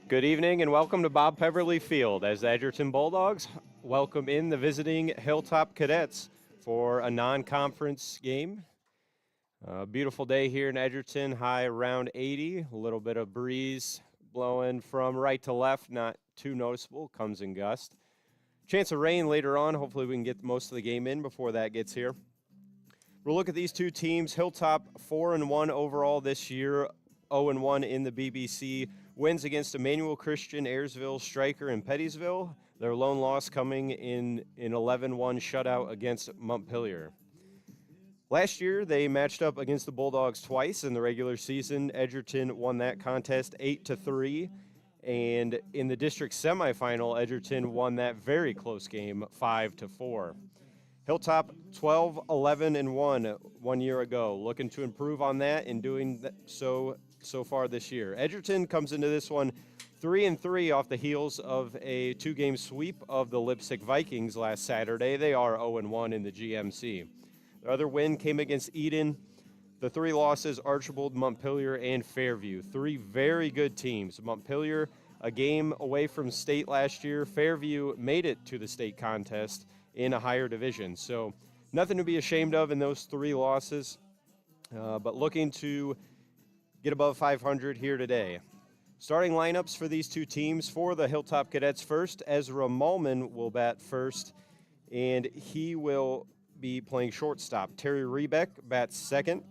Good evening and welcome to Bob Peverly Field as the Edgerton Bulldogs welcome in the visiting Hilltop Cadets for a non-conference game. A beautiful day here in Edgerton, high around 80, a little bit of breeze blowing from right to left, not too noticeable, comes in gust. Chance of rain later on, hopefully we can get most of the game in before that gets here. We'll look at these two teams. Hilltop 4-1 overall this year, 0-1 in the BBC. Wins against Emmanuel Christian, Ayersville, Stryker, and Pettysville. Their lone loss coming in an 11-1 shutout against Montpelier. Last year, they matched up against the Bulldogs twice in the regular season. Edgerton won that contest 8-3. And in the district semifinal, Edgerton won that very close game 5-4. Hilltop 12-11-1 1 year ago, looking to improve on that and doing so far this year. Edgerton comes into this one 3-3 off the heels of a two-game sweep of the Leipzig Vikings last Saturday. They are 0-1 in the GMC. The other win came against Eden. The three losses, Archibald, Montpelier, and Fairview. Three very good teams. Montpelier, a game away from state last year. Fairview made it to the state contest in a higher division. So nothing to be ashamed of in those three losses, but looking to get above 500 here today. Starting lineups for these two teams. For the Hilltop Cadets first, Ezra Mullman will bat first, and he will be playing shortstop. Terry Rebeck bats second,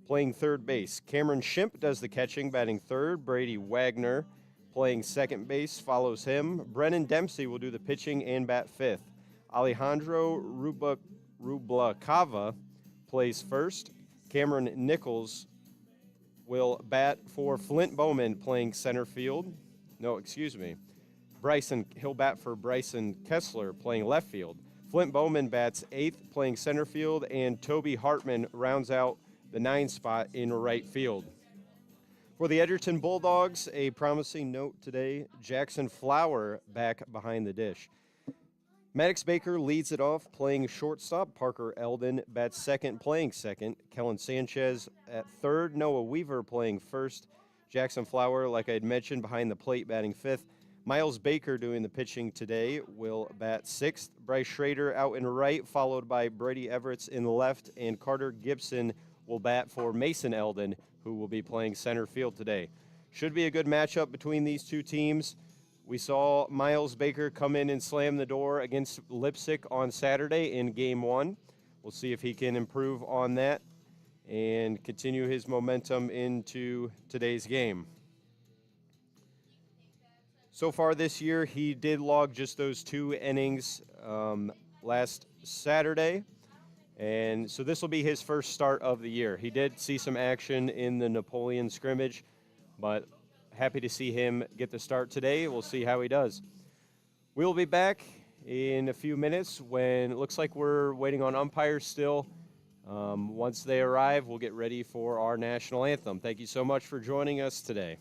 playing third base. Cameron Shimp does the catching, batting third. Brady Wagner playing second base follows him. Brennan Dempsey will do the pitching and bat fifth. Alejandro Rublacava plays first. Cameron Nichols will bat for Flint Bowman playing center field. He'll bat for Bryson Kessler playing left field. Flint Bowman bats eighth playing center field, and Toby Hartman rounds out the 9 spot in right field. For the Edgerton Bulldogs, a promising note today, Jackson Flower back behind the dish. Maddox Baker leads it off, playing shortstop. Parker Eldon bats second, playing second. Kellen Sanchez at third. Noah Weaver playing first. Jackson Flower, like I had mentioned, behind the plate, batting fifth. Miles Baker doing the pitching today will bat sixth. Bryce Schrader out in right, followed by Brady Everett in the left, and Carter Gibson will bat for Mason Eldon, who will be playing center field today. Should be a good matchup between these two teams. We saw Miles Baker come in and slam the door against Leipzig on Saturday in Game 1. We'll see if he can improve on that and continue his momentum into today's game. So far this year, he did log just those 2 innings last Saturday, and so this will be his first start of the year. He did see some action in the Napoleon scrimmage, but happy to see him get the start today. We'll see how he does. We'll be back in a few minutes when it looks like we're waiting on umpires still. Once they arrive, we'll get ready for our national anthem. Thank you so much for joining us today.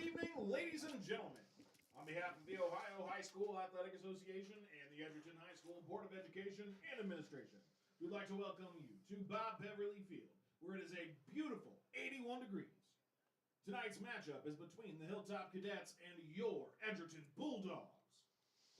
Evening, ladies and gentlemen. On behalf of the Ohio High School Athletic Association and the Edgerton High School Board of Education and Administration, we'd like to welcome you to Bob Beverly Field, where it is a beautiful 81 degrees. Tonight's matchup is between the Hilltop Cadets and your Edgerton Bulldogs.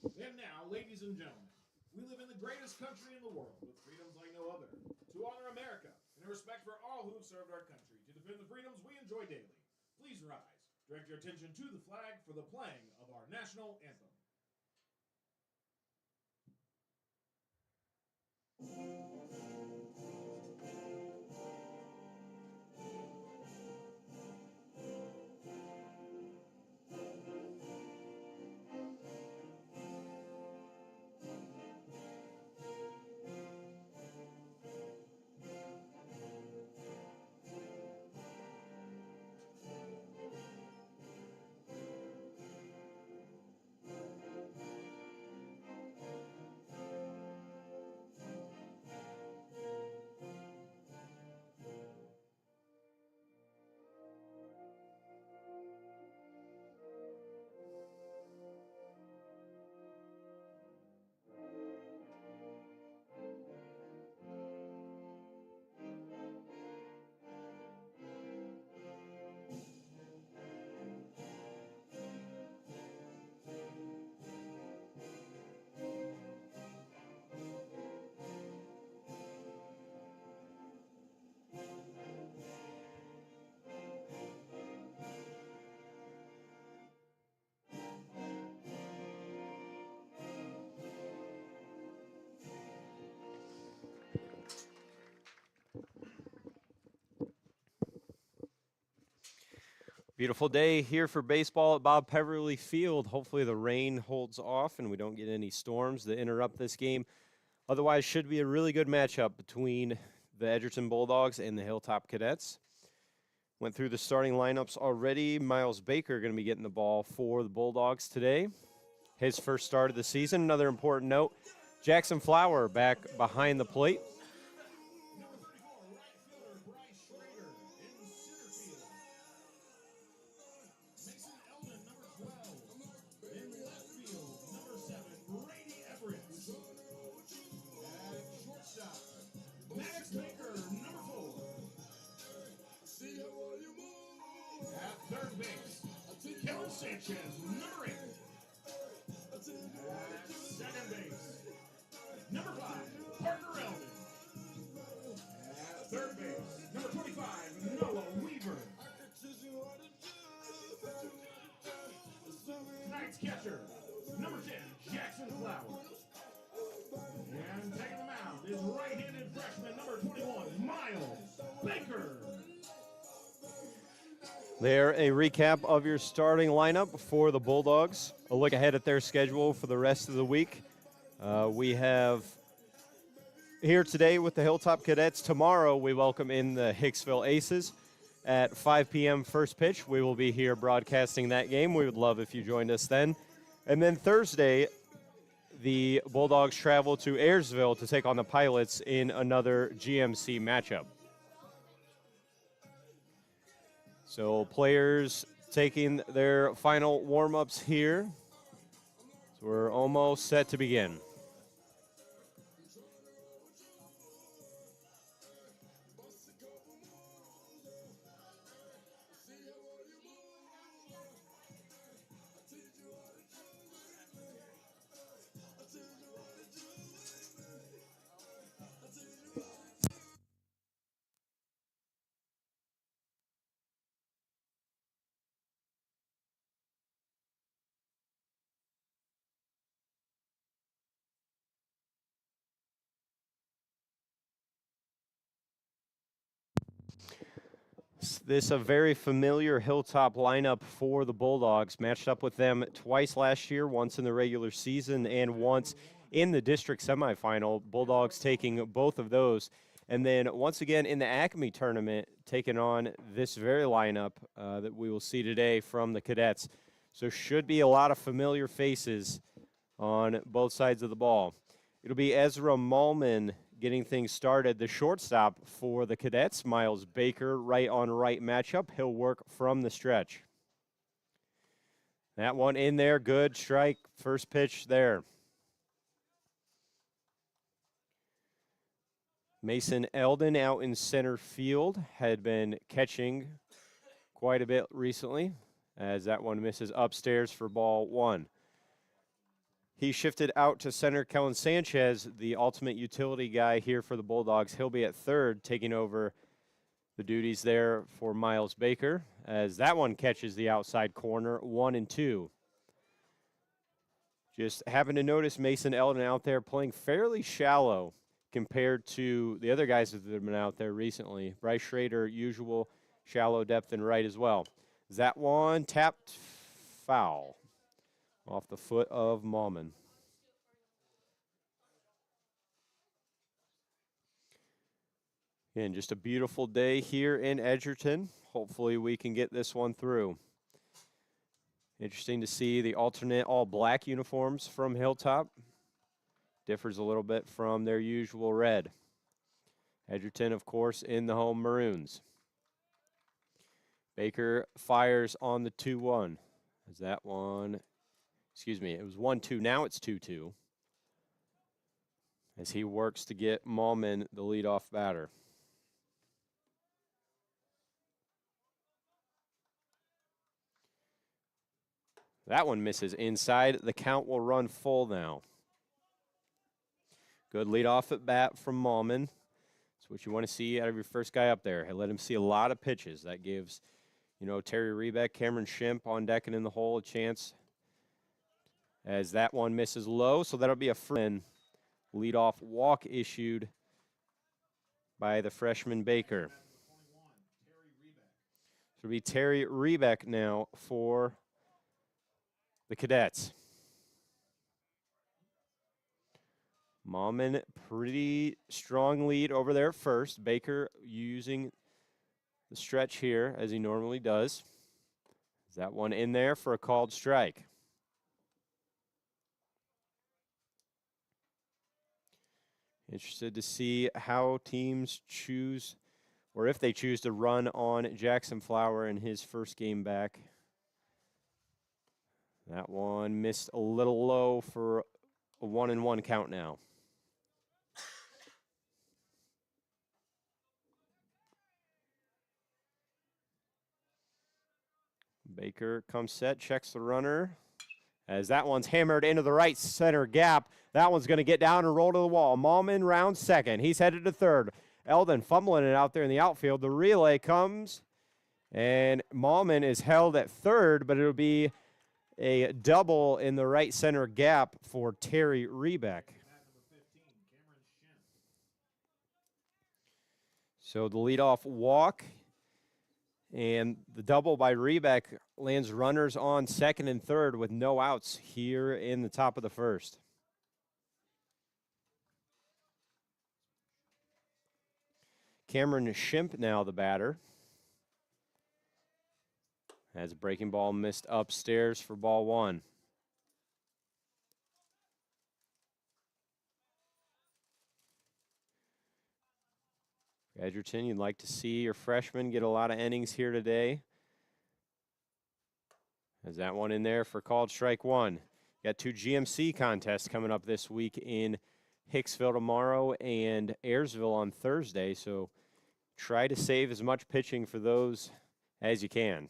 And now, ladies and gentlemen, we live in the greatest country in the world with freedoms like no other. To honor America and a respect for all who have served our country, to defend the freedoms we enjoy daily, please rise. Direct your attention to the flag for the playing of our national anthem. Beautiful day here for baseball at Bob Beverly Field. Hopefully the rain holds off and we don't get any storms that interrupt this game. Otherwise, should be a really good matchup between the Edgerton Bulldogs and the Hilltop Cadets. Went through the starting lineups already. Miles Baker going to be getting the ball for the Bulldogs today. His first start of the season. Another important note, Jackson Flower back behind the plate. Third base, Kevin Sanchez, number 8. At second base, number 5, Parker Eldon. At third base, number 25, Noah Weaver. Tonight's catcher, number 10, Jackson Flowers. And taking the mound is right-handed freshman, number 21, Miles Baker. There, a recap of your starting lineup for the Bulldogs. A look ahead at their schedule for the rest of the week. We have here today with the Hilltop Cadets. Tomorrow, we welcome in the Hicksville Aces at 5 p.m. first pitch. We will be here broadcasting that game. We would love if you joined us then. And then Thursday, the Bulldogs travel to Ayersville to take on the Pilots in another GMC matchup. So players taking their final warm-ups here. So we're almost set to begin. This is a very familiar Hilltop lineup for the Bulldogs. Matched up with them twice last year, once in the regular season and once in the district semifinal. Bulldogs taking both of those. And then once again in the Acme tournament, taking on this very lineup that we will see today from the Cadets. So should be a lot of familiar faces on both sides of the ball. It'll be Ezra Malman getting things started. The shortstop for the Cadets, Miles Baker, right on right matchup. He'll work from the stretch. That one in there, good strike, first pitch there. Mason Eldon out in center field had been catching quite a bit recently, as that one misses upstairs for ball one. He shifted out to center. Kellen Sanchez, the ultimate utility guy here for the Bulldogs. He'll be at third, taking over the duties there for Miles Baker, as that one catches the outside corner, 1-2. Just happened to notice Mason Eldon out there playing fairly shallow compared to the other guys that have been out there recently. Bryce Schrader, usual shallow depth in right as well. Is that one tapped foul off the foot of Mauman? Again, just a beautiful day here in Edgerton. Hopefully we can get this one through. Interesting to see the alternate all-black uniforms from Hilltop. Differs a little bit from their usual red. Edgerton, of course, in the home maroons. Baker fires on the 2-1. Is that one? Excuse me, it was 1-2. Now it's 2-2. As he works to get Mauman the leadoff batter. That one misses inside. The count will run full now. Good leadoff at bat from Mauman. That's what you want to see out of your first guy up there. Let him see a lot of pitches. That gives, Terry Rebeck, Cameron Schimpf on deck and in the hole a chance. As that one misses low, so that'll be a free leadoff walk issued by the freshman Baker. So it'll be Terry Rebeck now for the Cadets. Mauman, pretty strong lead over there at first. Baker using the stretch here as he normally does. Is that one in there for a called strike? Interested to see how teams choose, or if they choose to run on Jackson Flower in his first game back. That one missed a little low for a 1-1 count now. Baker comes set, checks the runner. As that one's hammered into the right center gap. That one's going to get down and roll to the wall. Mauman round second. He's headed to third. Eldon fumbling it out there in the outfield. The relay comes, and Mauman is held at third, but it'll be a double in the right center gap for Terry Rebeck. So the leadoff walk and the double by Rebeck lands runners on second and third with no outs here in the top of the first. Cameron Schimpf now the batter. As a breaking ball missed upstairs for ball one. Edgerton, you'd like to see your freshman get a lot of innings here today. Has that one in there for called strike one. Got two GMC contests coming up this week in Hicksville tomorrow and Ayersville on Thursday, so try to save as much pitching for those as you can.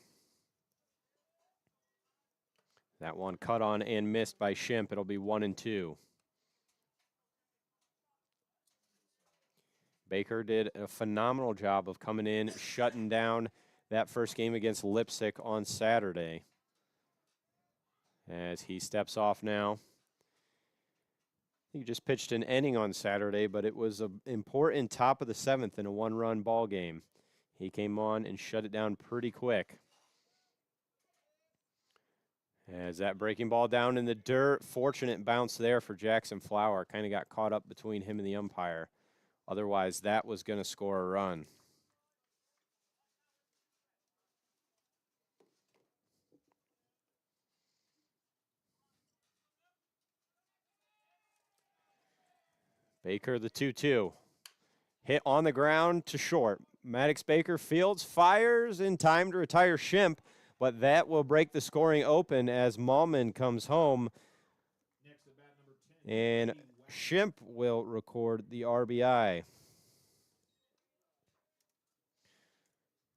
That one cut on and missed by Schimpf. It'll be 1-2. Baker did a phenomenal job of coming in, shutting down that first game against Lipsick on Saturday. As he steps off now. He just pitched an inning on Saturday, but it was an important top of the seventh in a one-run ball game. He came on and shut it down pretty quick. As that breaking ball down in the dirt, fortunate bounce there for Jackson Flower. Kind of got caught up between him and the umpire. Otherwise, that was going to score a run. Baker, the 2-2. Hit on the ground to short. Maddox Baker fields, fires in time to retire Schimpf, but that will break the scoring open as Malman comes home, Next at bat, number 10. and Brady Wagner. Shimp will record the RBI.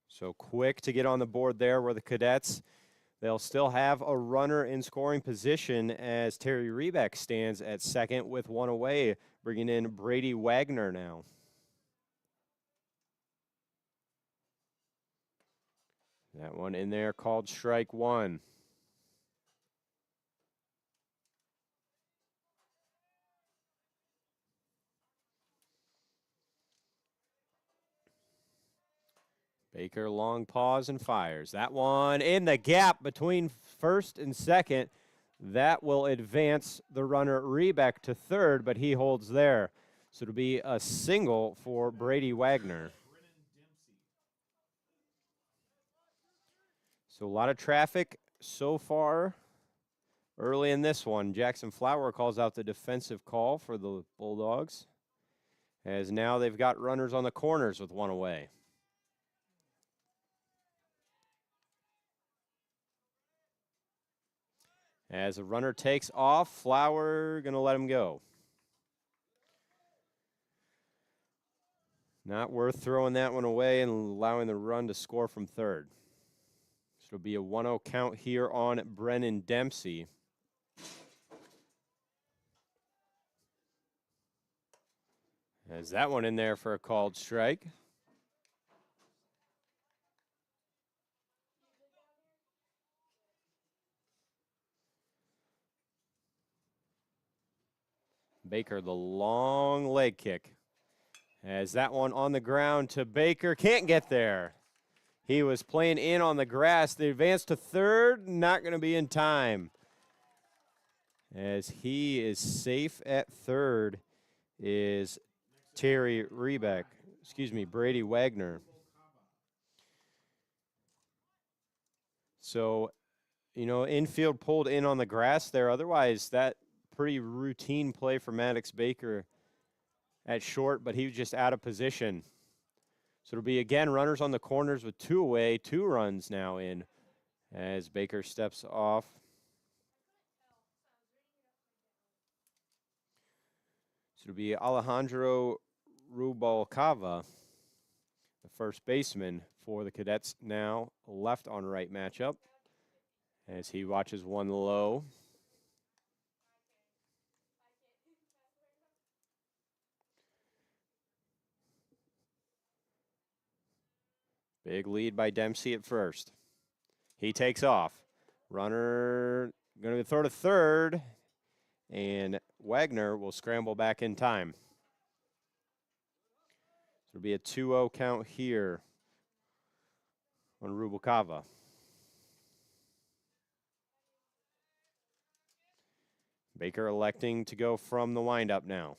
So quick to get on the board there where the Cadets, they'll still have a runner in scoring position as Terry Rebeck stands at second with one away, bringing in Brady Wagner now. That one in there called strike one. Baker long pause and fires. That one in the gap between first and second. That will advance the runner Rebeck to third, but he holds there. So it'll be a single for Brady Wagner. So a lot of traffic so far early in this one. Jackson Flower calls out the defensive call for the Bulldogs, as now they've got runners on the corners with one away. As a runner takes off, Flower going to let him go. Not worth throwing that one away and allowing the run to score from third. So it'll be a 1-0 count here on Brennan Dempsey. As that one in there for a called strike. Baker, the long leg kick. As that one on the ground to Baker, can't get there. He was playing in on the grass. The advance to third, not going to be in time. As he is safe at third is Terry Rebeck, Brady Wagner. So, infield pulled in on the grass there. Otherwise, that pretty routine play for Maddox Baker at short, but he was just out of position. So it'll be, again, runners on the corners with two away, 2 runs now in as Baker steps off. So it'll be Alejandro Rubalcava, the first baseman for the Cadets now, left on right matchup, as he watches one low. Big lead by Dempsey at first. He takes off. Runner going to throw to third, and Wagner will scramble back in time. So it'll be a 2-0 count here on Rubalcava. Baker electing to go from the windup now.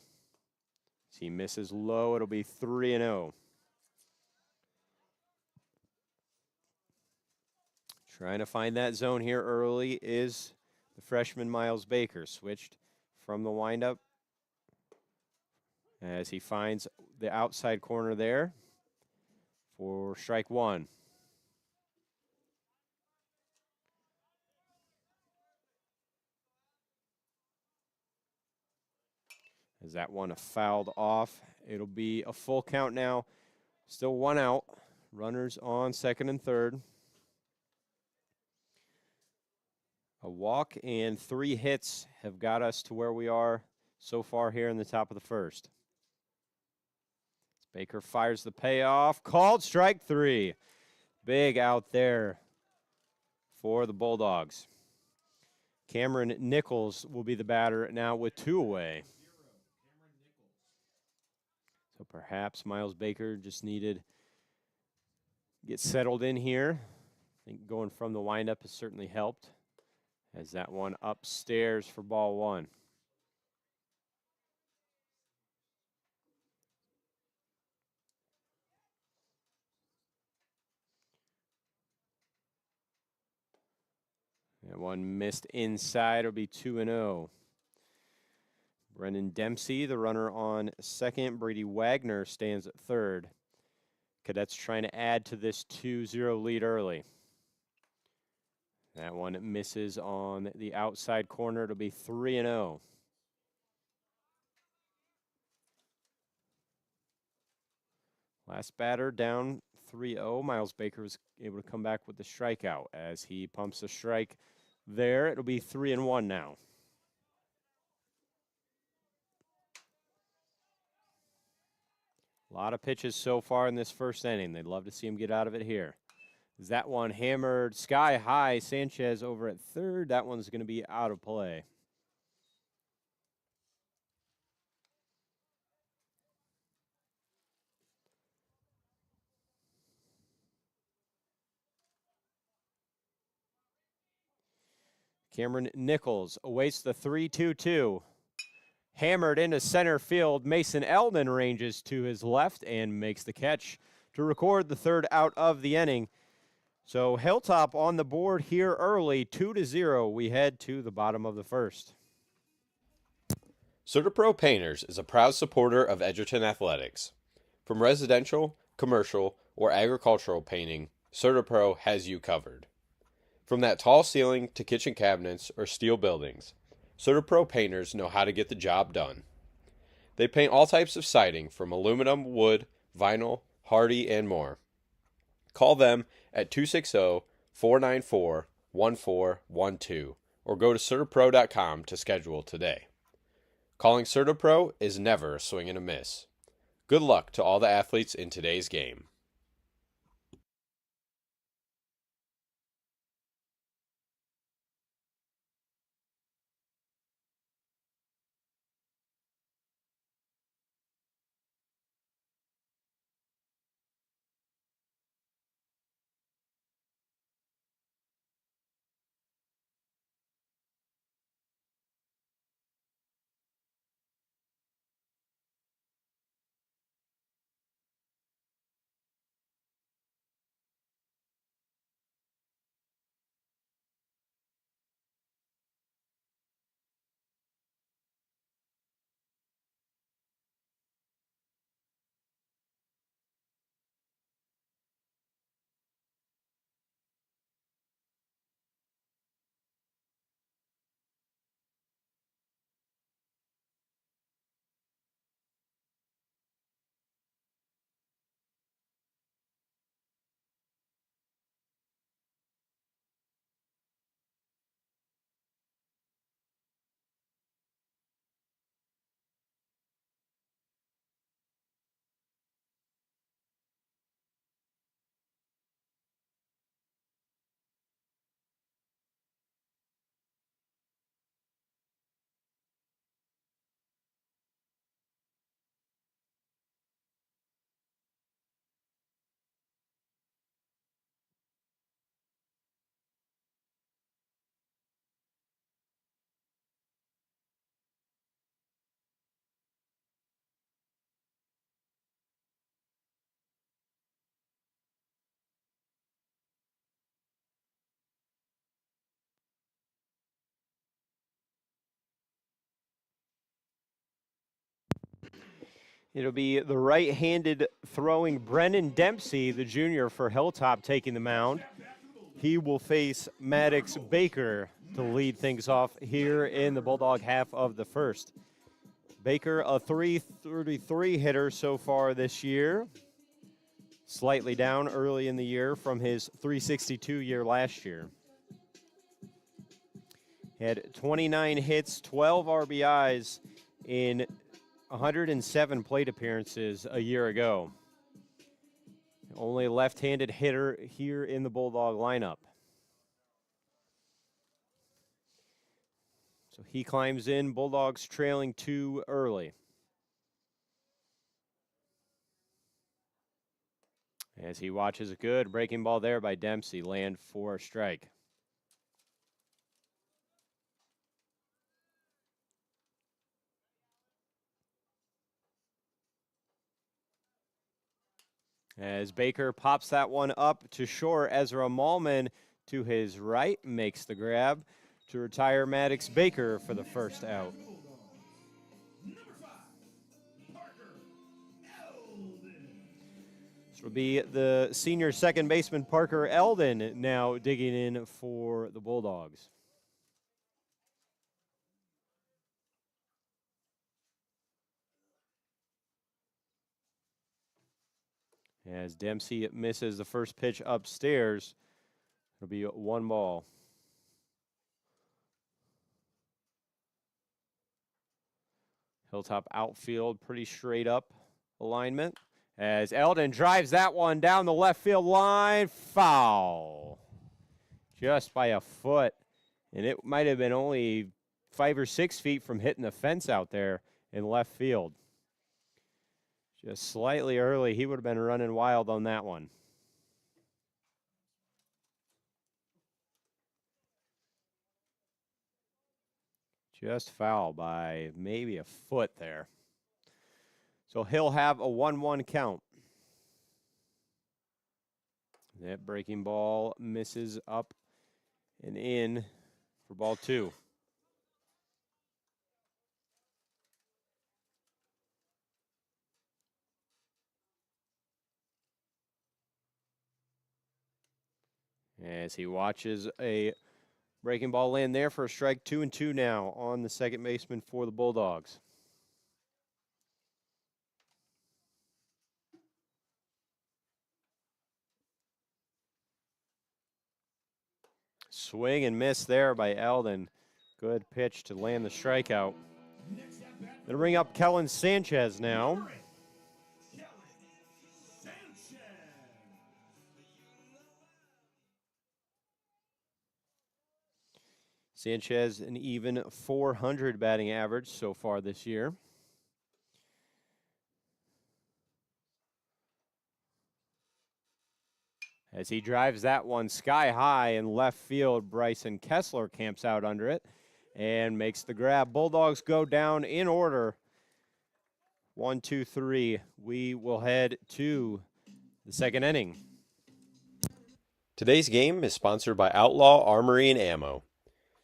As he misses low, it'll be 3-0. Trying to find that zone here early is the freshman Miles Baker. Switched from the windup as he finds the outside corner there for strike one. As that one fouled off, it'll be a full count now. Still 1 out. Runners on second and third. A walk and 3 hits have got us to where we are so far here in the top of the first. Baker fires the payoff. Called strike 3. Big out there for the Bulldogs. Cameron Nichols will be the batter now with 2 away. So perhaps Miles Baker just needed to get settled in here. I think going from the windup has certainly helped. As that one upstairs for ball 1. That one missed inside. It'll be 2-0. Brennan Dempsey, the runner on second. Brady Wagner stands at third. Cadets trying to add to this 2-0 lead early. That one misses on the outside corner. It'll be 3-0. Last batter down 3-0. Miles Baker was able to come back with the strikeout as he pumps a strike there. It'll be 3-1 now. A lot of pitches so far in this first inning. They'd love to see him get out of it here. Is that one hammered sky high? Sanchez over at third. That one's going to be out of play. Cameron Nichols awaits the 3-2-2. Hammered into center field. Mason Eldon ranges to his left and makes the catch to record the third out of the inning. So Hilltop on the board here early, 2-0. We head to the bottom of the first. CertaPro Painters is a proud supporter of Edgerton Athletics. From residential, commercial, or agricultural painting, CertaPro has you covered. From that tall ceiling to kitchen cabinets or steel buildings, CertaPro Painters know how to get the job done. They paint all types of siding from aluminum, wood, vinyl, hardy, and more. Call them at 260-494-1412 or go to CertaPro.com to schedule today. Calling CertaPro is never a swing and a miss. Good luck to all the athletes in today's game. It'll be the right-handed throwing Brennan Dempsey, the junior for Hilltop, taking the mound. He will face Maddox Baker to lead things off here in the Bulldog half of the first. Baker, a .333 hitter so far this year. Slightly down early in the year from his .362 year last year. Had 29 hits, 12 RBIs in 107 plate appearances a year ago. Only left-handed hitter here in the Bulldog lineup. So he climbs in, Bulldogs trailing 2 early. As he watches a good breaking ball there by Dempsey, land for a strike. As Baker pops that one up to short, Ezra Malman to his right makes the grab to retire Maddox Baker for the first out. It'll be the senior second baseman Parker Eldon now digging in for the Bulldogs. As Dempsey misses the first pitch upstairs, it'll be 1 ball. Hilltop outfield, pretty straight up alignment. As Eldon drives that one down the left field line, foul. Just by a foot. And it might have been only 5 or 6 feet from hitting the fence out there in left field. Just slightly early, he would have been running wild on that one. Just foul by maybe a foot there. So he'll have a 1-1 count. That breaking ball misses up and in for ball 2. As he watches a breaking ball land there for a strike, 2-2 now on the second baseman for the Bulldogs. Swing and miss there by Eldon. Good pitch to land the strikeout. Gonna bring up Kellen Sanchez now. Sanchez an even .400 batting average so far this year. As he drives that one sky high in left field, Bryson Kessler camps out under it and makes the grab. Bulldogs go down in order. 1, 2, 3. We will head to the second inning. Today's game is sponsored by Outlaw Armory and Ammo.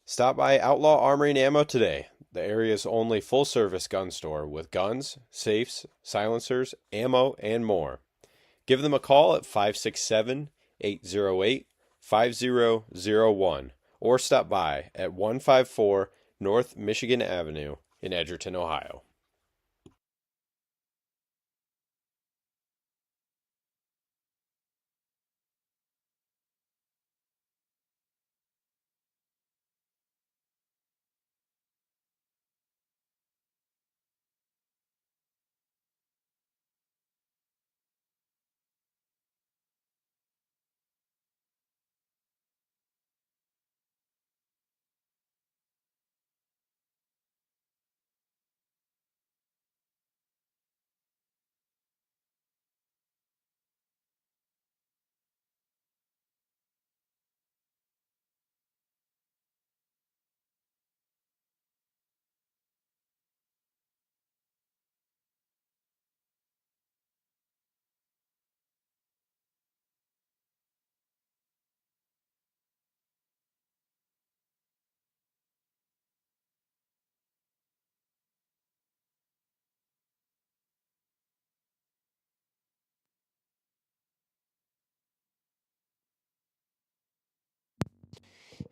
Stop by Outlaw Armory and Ammo today, the area's only full-service gun store with guns, safes, silencers, ammo, and more. Give them a call at 567-808-5001 or stop by at 154 North Michigan Avenue in Edgerton, Ohio.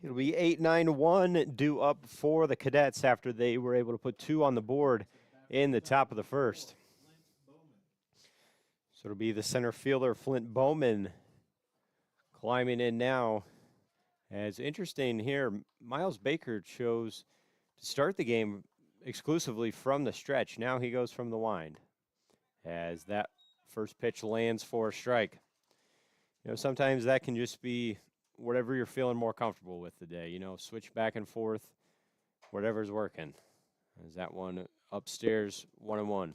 It'll be 8-9-1 due up for the Cadets after they were able to put 2 on the board in the top of the first. So it'll be the center fielder, Flint Bowman, climbing in now. As interesting here, Miles Baker chose to start the game exclusively from the stretch. Now he goes from the wind as that first pitch lands for a strike. You know, sometimes that can just be whatever you're feeling more comfortable with today. You know, switch back and forth, whatever's working. As that one upstairs, 1-1.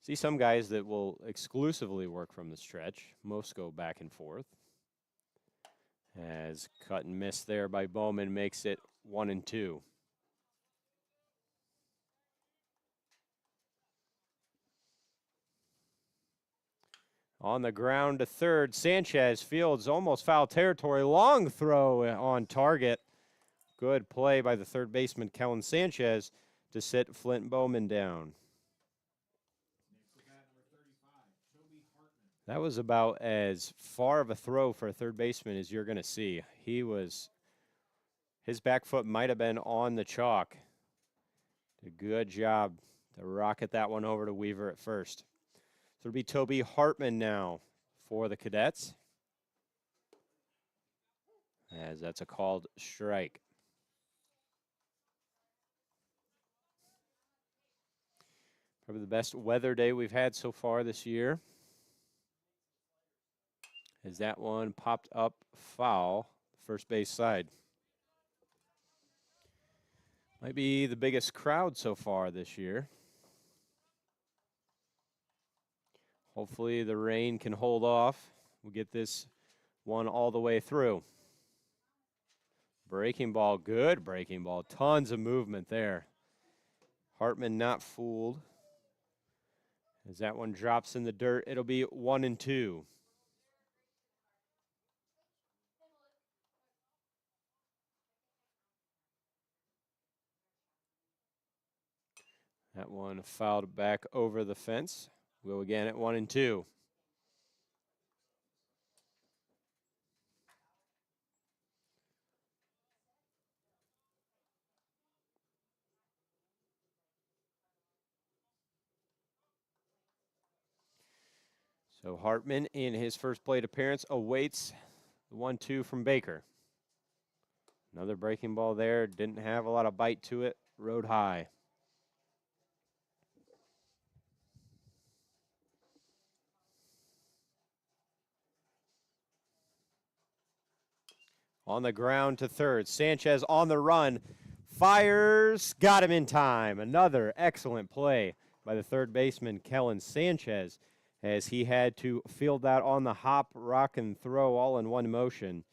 See some guys that will exclusively work from the stretch. Most go back and forth. As cut and miss there by Bowman makes it 1-2. On the ground to third, Sanchez fields almost foul territory. Long throw on target. Good play by the third baseman, Kellen Sanchez, to sit Flint Bowman down. That was about as far of a throw for a third baseman as you're going to see. His back foot might have been on the chalk. Did a good job to rocket that one over to Weaver at first. So it'll be Toby Hartman now for the Cadets, as that's a called strike. Probably the best weather day we've had so far this year. As that one popped up foul, first base side. Might be the biggest crowd so far this year. Hopefully the rain can hold off. We'll get this one all the way through. Breaking ball, good breaking ball. Tons of movement there. Hartman not fooled. As that one drops in the dirt, it'll be 1-2. That one fouled back over the fence. We'll go again at 1-2. So Hartman, in his first plate appearance, awaits the 1-2 from Baker. Another breaking ball there. Didn't have a lot of bite to it. Rode high. On the ground to third. Sanchez on the run. Fires. Got him in time. Another excellent play by the third baseman, Kellen Sanchez, as he had to field that on the hop, rock, and throw all in one motion.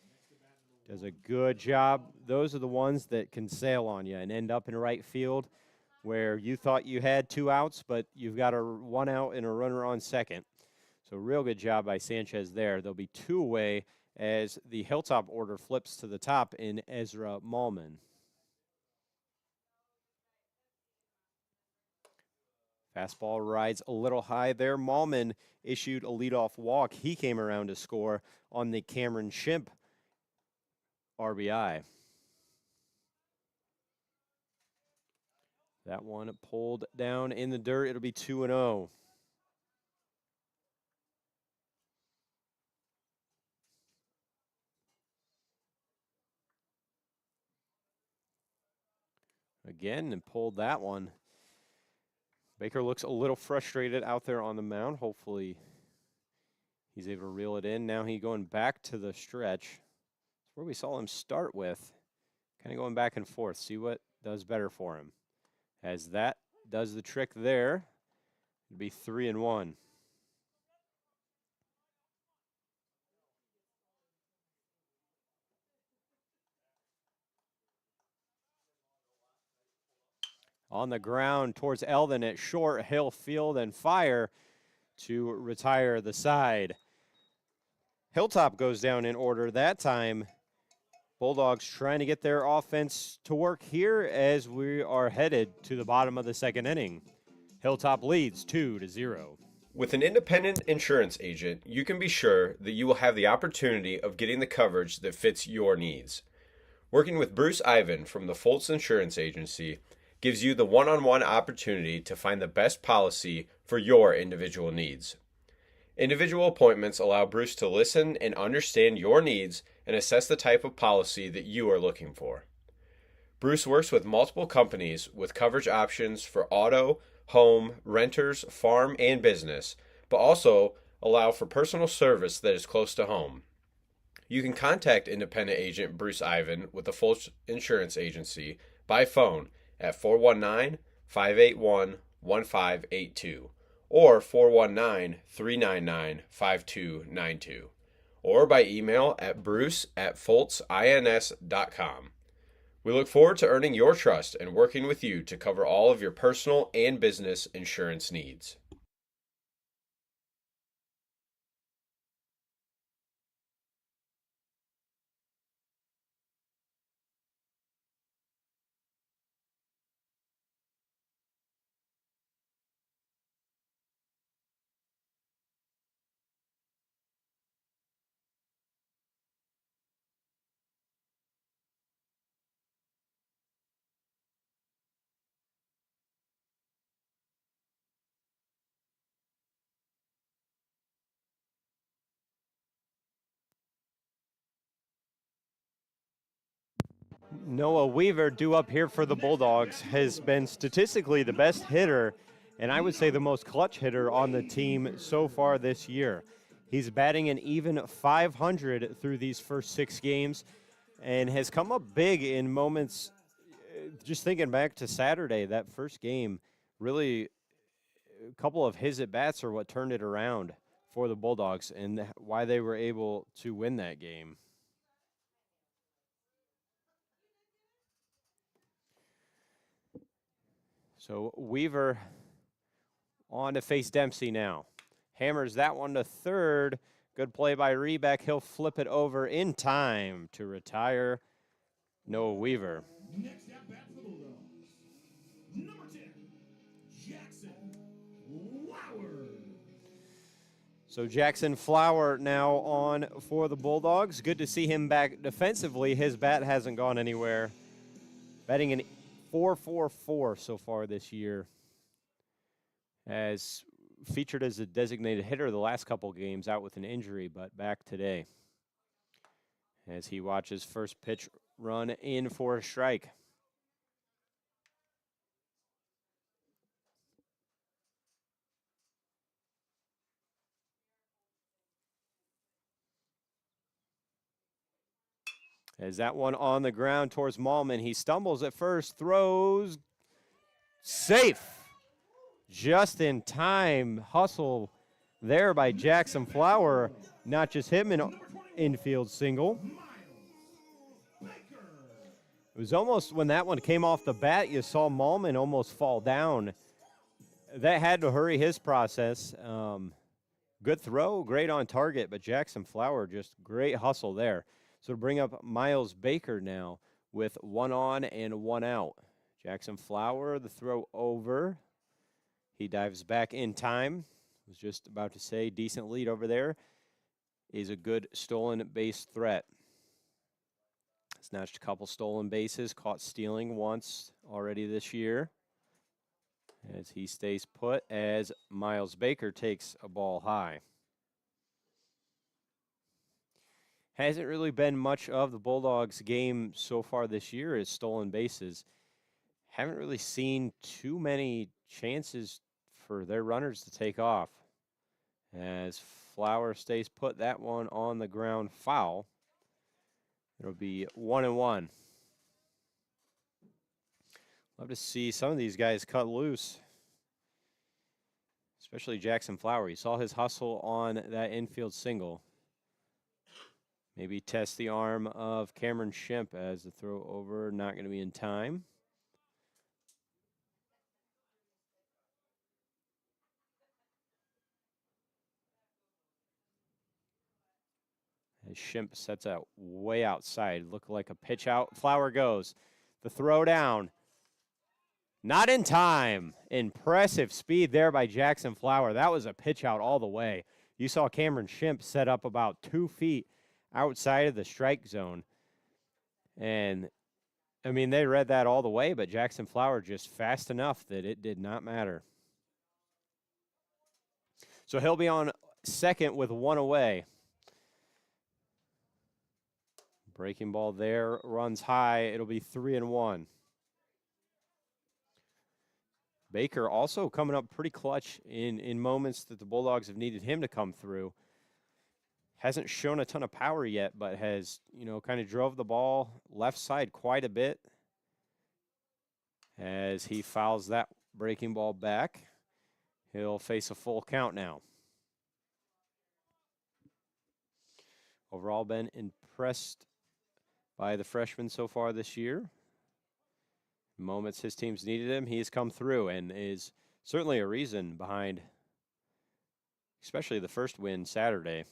Does a good job. Those are the ones that can sail on you and end up in right field where you thought you had 2 outs, but you've got a 1 out and a runner on second. So real good job by Sanchez there. There'll be 2 away as the Hilltop order flips to the top in Ezra Malman. Fastball rides a little high there. Malman issued a leadoff walk. He came around to score on the Cameron Shimp RBI. That one pulled down in the dirt. It'll be 2-0. Again, and pulled that one. Baker looks a little frustrated out there on the mound. Hopefully he's able to reel it in. Now he going back to the stretch. It's where we saw him start with. Kind of going back and forth. See what does better for him. As that does the trick there, it'd be 3-1. On the ground towards Eldon at short. He'll field and fire to retire the side. Hilltop goes down in order that time. Bulldogs trying to get their offense to work here as we are headed to the bottom of the second inning. Hilltop leads 2-0. With an independent insurance agent, you can be sure that you will have the opportunity of getting the coverage that fits your needs. Working with Bruce Ivan from the Foltz Insurance Agency gives you the one-on-one opportunity to find the best policy for your individual needs. Individual appointments allow Bruce to listen and understand your needs and assess the type of policy that you are looking for. Bruce works with multiple companies with coverage options for auto, home, renters, farm, and business, but also allow for personal service that is close to home. You can contact independent agent Bruce Ivan with the Foltz Insurance Agency by phone at 419-581-1582 or 419-399-5292 or by email at bruce@foltzins.com. We look forward to earning your trust and working with you to cover all of your personal and business insurance needs. Noah Weaver, due up here for the Bulldogs, has been statistically the best hitter, and I would say the most clutch hitter on the team so far this year. He's batting an even 500 through these first 6 games and has come up big in moments. Just thinking back to Saturday, that first game, really a couple of his at-bats are what turned it around for the Bulldogs and why they were able to win that game. So Weaver on to face Dempsey now. Hammers that one to third. Good play by Rebeck. He'll flip it over in time to retire Noah Weaver. Next at bat for the Bulldogs, number 10, Jackson Flower. So Jackson Flower now on for the Bulldogs. Good to see him back defensively. His bat hasn't gone anywhere. Batting an 4.44 so far this year. As featured as a designated hitter the last couple games, out with an injury, but back today. As he watches first pitch run in for a strike. As that one on the ground towards Malman. He stumbles at first, throws, safe. Just in time, hustle there by Jackson Flower. Not just him, an infield single. It was almost, when that one came off the bat, you saw Malman almost fall down. That had to hurry his process. Good throw, great on target, but Jackson Flower, just great hustle there. So to bring up Miles Baker now with 1 on and 1 out. Jackson Flower, the throw over. He dives back in time. Was just about to say, decent lead over there. Is a good stolen base threat. Snatched a couple stolen bases, caught stealing once already this year. As he stays put as Miles Baker takes a ball high. Hasn't really been much of the Bulldogs game so far this year as stolen bases. Haven't really seen too many chances for their runners to take off. As Flower stays put, that one on the ground, foul. It'll be 1-1. Love to see some of these guys cut loose, especially Jackson Flower. You saw his hustle on that infield single. Maybe test the arm of Cameron Shimp as the throw over, not going to be in time. As Shimp sets out way outside, look like a pitch out. Flower goes. The throw down. Not in time. Impressive speed there by Jackson Flower. That was a pitch out all the way. You saw Cameron Shimp set up about 2 feet outside of the strike zone. And, I mean, they read that all the way, but Jackson Flower just fast enough that it did not matter. So he'll be on second with 1 away. Breaking ball there, runs high. It'll be 3-1. Baker also coming up pretty clutch in moments that the Bulldogs have needed him to come through. Hasn't shown a ton of power yet, but has, kind of drove the ball left side quite a bit as he fouls that breaking ball back. He'll face a full count now. Overall, been impressed by the freshman so far this year. Moments his team's needed him, he's come through and is certainly a reason behind, especially the first win Saturday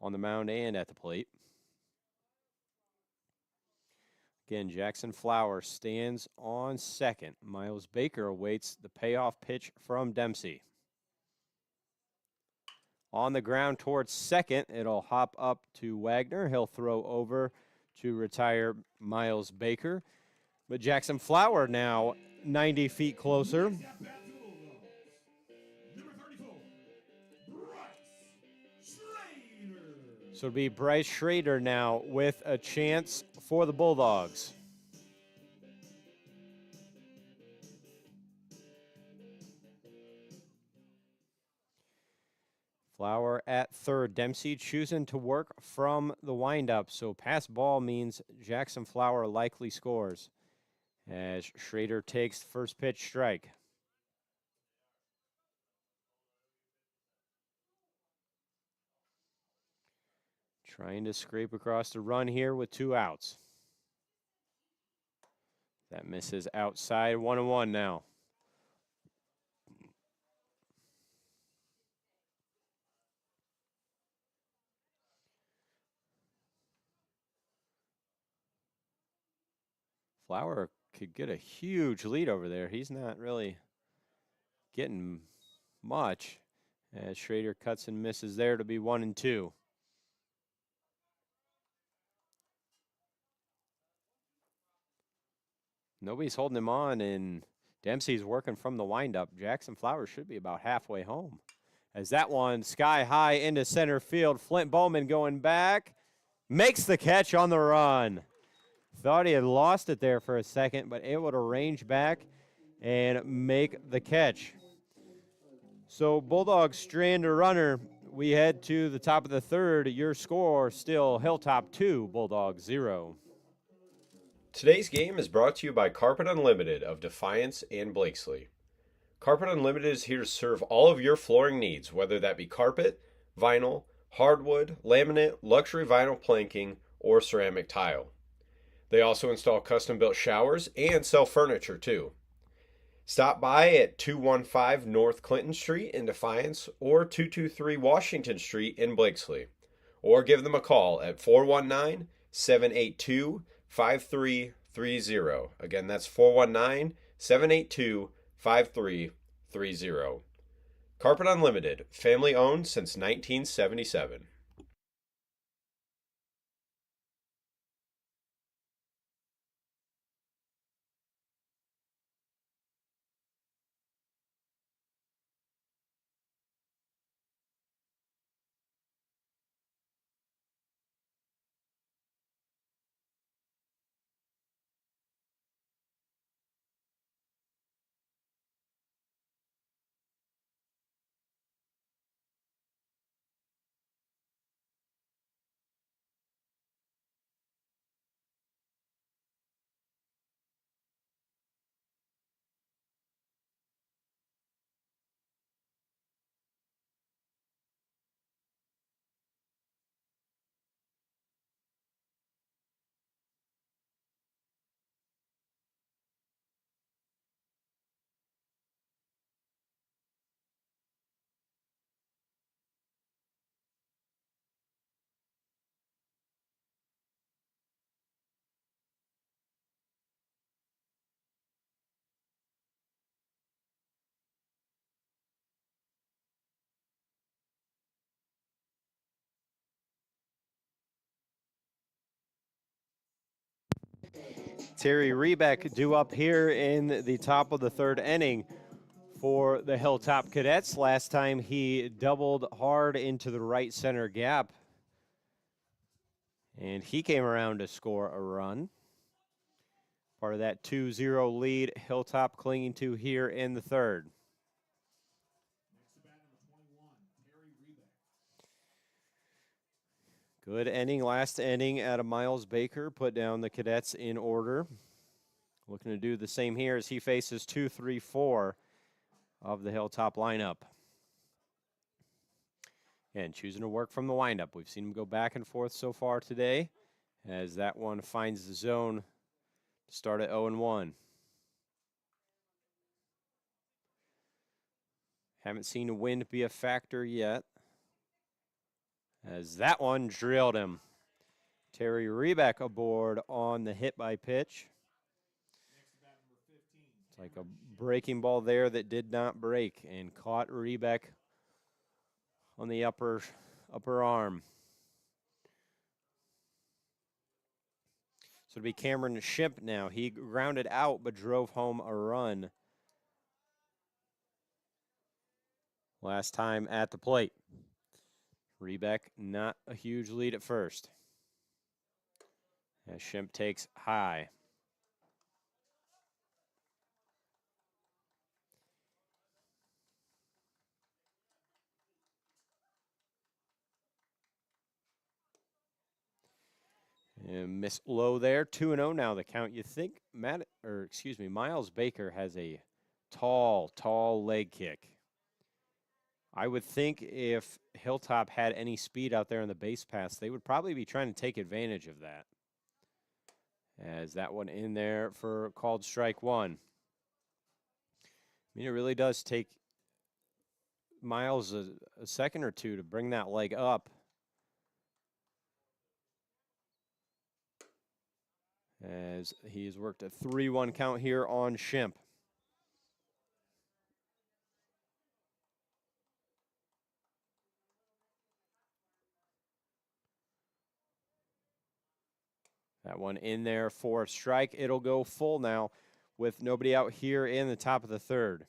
on the mound and at the plate. Again, Jackson Flower stands on second. Miles Baker awaits the payoff pitch from Dempsey. On the ground towards second, it'll hop up to Wagner. He'll throw over to retire Miles Baker. But Jackson Flower now 90 feet closer. So it'll be Bryce Schrader now with a chance for the Bulldogs. Flower at third. Dempsey choosing to work from the windup. So pass ball means Jackson Flower likely scores. As Schrader takes first pitch strike. Trying to scrape across the run here with 2 outs. That misses outside. 1-1 now. Flower could get a huge lead over there. He's not really getting much as Schrader cuts and misses there to be 1-2. Nobody's holding him on, and Dempsey's working from the windup. Jackson Flowers should be about halfway home. As that one sky high into center field. Flint Bowman going back. Makes the catch on the run. Thought he had lost it there for a second, but able to range back and make the catch. So Bulldogs strand a runner. We head to the top of the third. Your score still Hilltop 2, Bulldogs 0. Today's game is brought to you by Carpet Unlimited of Defiance and Blakesley. Carpet Unlimited is here to serve all of your flooring needs, whether that be carpet, vinyl, hardwood, laminate, luxury vinyl planking, or ceramic tile. They also install custom-built showers and sell furniture too. Stop by at 215 North Clinton Street in Defiance or 223 Washington Street in Blakesley, or give them a call at 419-782-5330. Again, that's 419-782-5330. Carpet Unlimited, family owned since 1977. Terry Rebeck due up here in the top of the third inning for the Hilltop Cadets. Last time he doubled hard into the right center gap. And he came around to score a run. Part of that 2-0 lead Hilltop clinging to here in the third. Next to bat, number 21, Terry Rebeck. Good inning, last inning out of Miles Baker. Put down the Cadets in order. Looking to do the same here as he faces 2, 3, 4 of the Hilltop lineup. And choosing to work from the windup. We've seen him go back and forth so far today as that one finds the zone to start at 0-1. Haven't seen the wind be a factor yet as that one drilled him. Terry Rebeck aboard on the hit by pitch. It's like a breaking ball there that did not break and caught Rebeck on the upper arm. So it'll be Cameron Shimp now. He grounded out but drove home a run last time at the plate. Rebeck not a huge lead at first. As Shimp takes high. And miss low there, 2-0 now the count. You think Miles Baker has a tall leg kick. I would think if Hilltop had any speed out there on the base pass, they would probably be trying to take advantage of that. As that one in there for called strike one. I mean, it really does take Miles a second or two to bring that leg up. As he's worked a 3-1 count here on Shimp. That one in there for a strike. It'll go full now with nobody out here in the top of the third.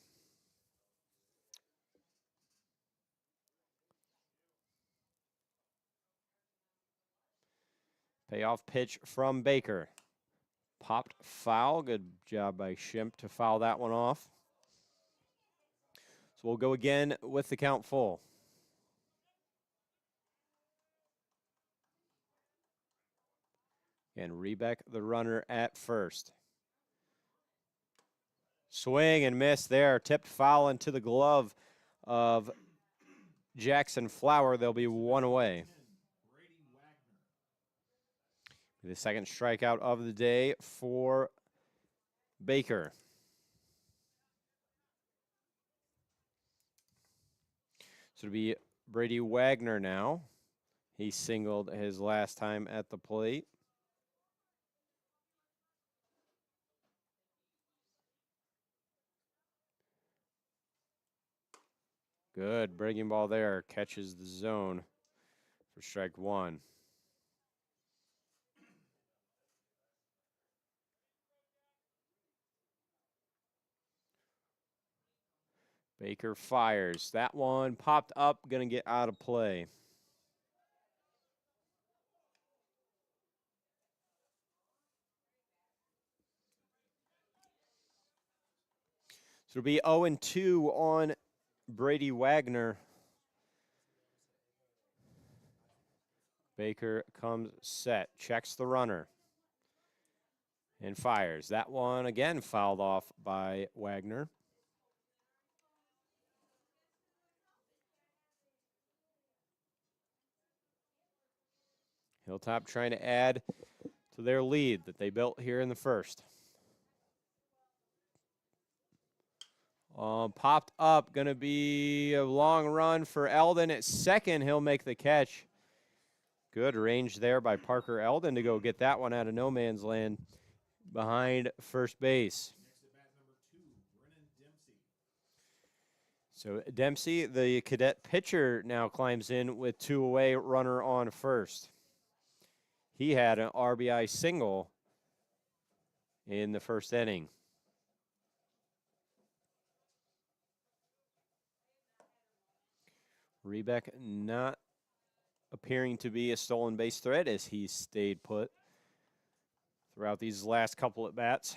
Payoff pitch from Baker. Popped foul. Good job by Shimp to foul that one off. So we'll go again with the count full. And Rebeck, the runner at first. Swing and miss there. Tipped foul into the glove of Jackson Flower. They'll be one away. The second strikeout of the day for Baker. So it'll be Brady Wagner now. He singled his last time at the plate. Good breaking ball there. Catches the zone for strike one. Baker fires. That one popped up, going to get out of play. So it'll be 0-2 on Brady Wagner. Baker comes set, checks the runner, and fires. That one again fouled off by Wagner. Hilltop trying to add to their lead that they built here in the first. Popped up, going to be a long run for Eldon at second. He'll make the catch. Good range there by Parker Eldon to go get that one out of no man's land behind first base. So Dempsey, the cadet pitcher, now climbs in with 2 away, runner on first. He had an RBI single in the first inning. Rebeck not appearing to be a stolen base threat as he stayed put throughout these last couple at bats.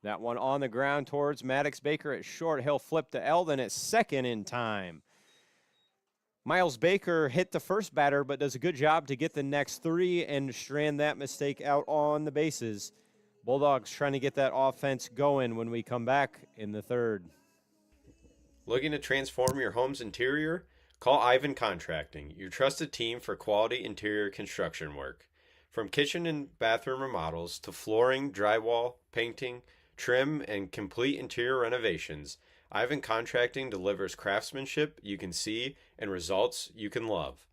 That one on the ground towards Maddox Baker at short. He'll flip to Eldon at second in time. Miles Baker hit the first batter, but does a good job to get the next 3 and strand that mistake out on the bases. Bulldogs trying to get that offense going when we come back in the third. Looking to transform your home's interior? Call Ivan Contracting, your trusted team for quality interior construction work. From kitchen and bathroom remodels to flooring, drywall, painting, trim, and complete interior renovations, Ivan Contracting delivers craftsmanship you can see and results you can love.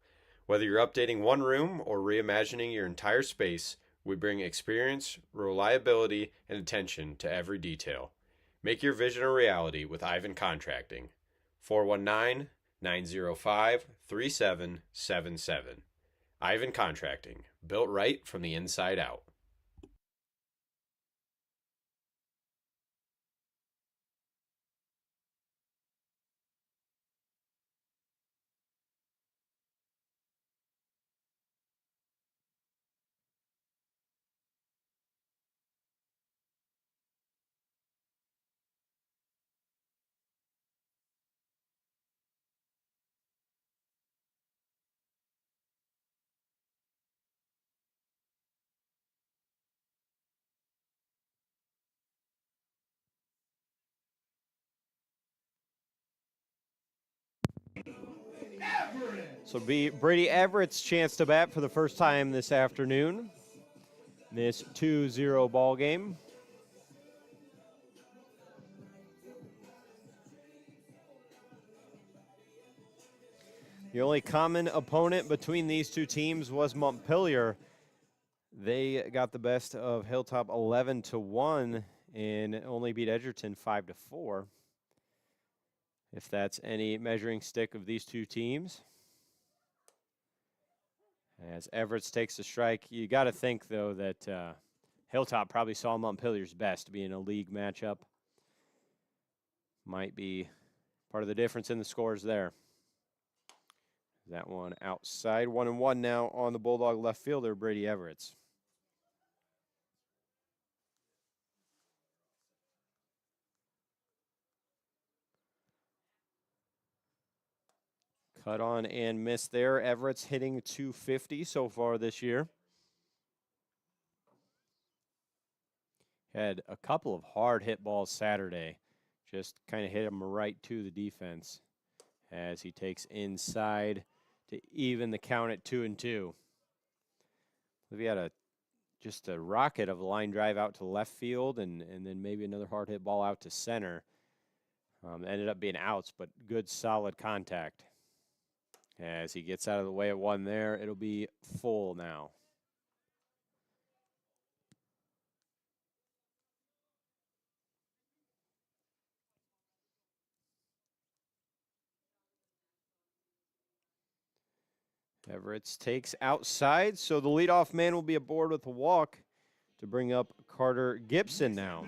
Whether you're updating one room or reimagining your entire space, we bring experience, reliability, and attention to every detail. Make your vision a reality with Ivan Contracting. 419-905-3777. Ivan Contracting, built right from the inside out. So it'll be Brady Everett's chance to bat for the first time this afternoon. This 2-0 ball game. The only common opponent between these two teams was Montpelier. They got the best of Hilltop 11-1 and only beat Edgerton 5-4. If that's any measuring stick of these two teams. As Everett takes the strike, you got to think, though, that Hilltop probably saw Montpelier's best being a league matchup. Might be part of the difference in the scores there. That one outside, 1-1 now on the Bulldog left fielder, Brady Everett. Cut on and miss there. Everett's hitting .250 so far this year. Had a couple of hard hit balls Saturday. Just kind of hit him right to the defense as he takes inside to even the count at 2-2. We had just a rocket of a line drive out to left field and then maybe another hard hit ball out to center. Ended up being outs, but good solid contact. As he gets out of the way of one there, it'll be full now. Everett takes outside, so the leadoff man will be aboard with a walk to bring up Carter Gibson now.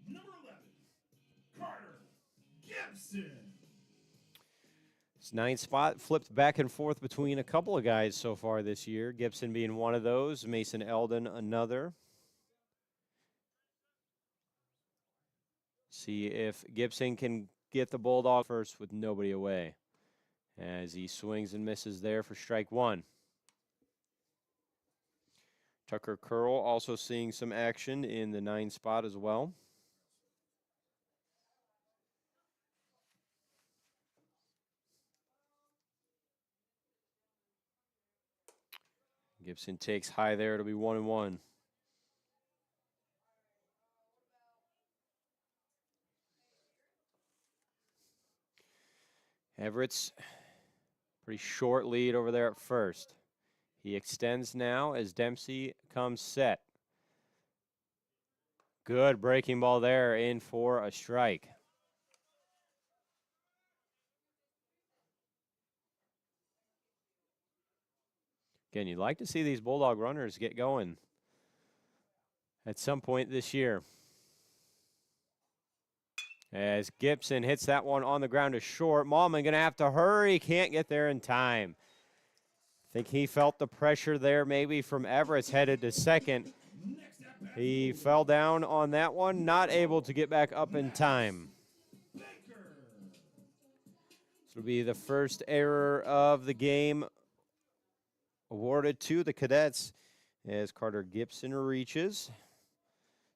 Number 11, Carter Gibson. This 9th spot flipped back and forth between a couple of guys so far this year, Gibson being one of those, Mason Eldon another. See if Gibson can get the Bulldog first with nobody away. As he swings and misses there for strike one. Tucker Curl also seeing some action in the 9 spot as well. Gibson takes high there. It'll be 1-1. Everett's pretty short lead over there at first. He extends now as Dempsey comes set. Good breaking ball there, in for a strike. Again, you'd like to see these Bulldog runners get going at some point this year. As Gibson hits that one on the ground to short. Mallman going to have to hurry. Can't get there in time. I think he felt the pressure there maybe from Everett headed to second. He fell down on that one, not able to get back up in time. This will be the first error of the game awarded to the Cadets as Carter Gibson reaches.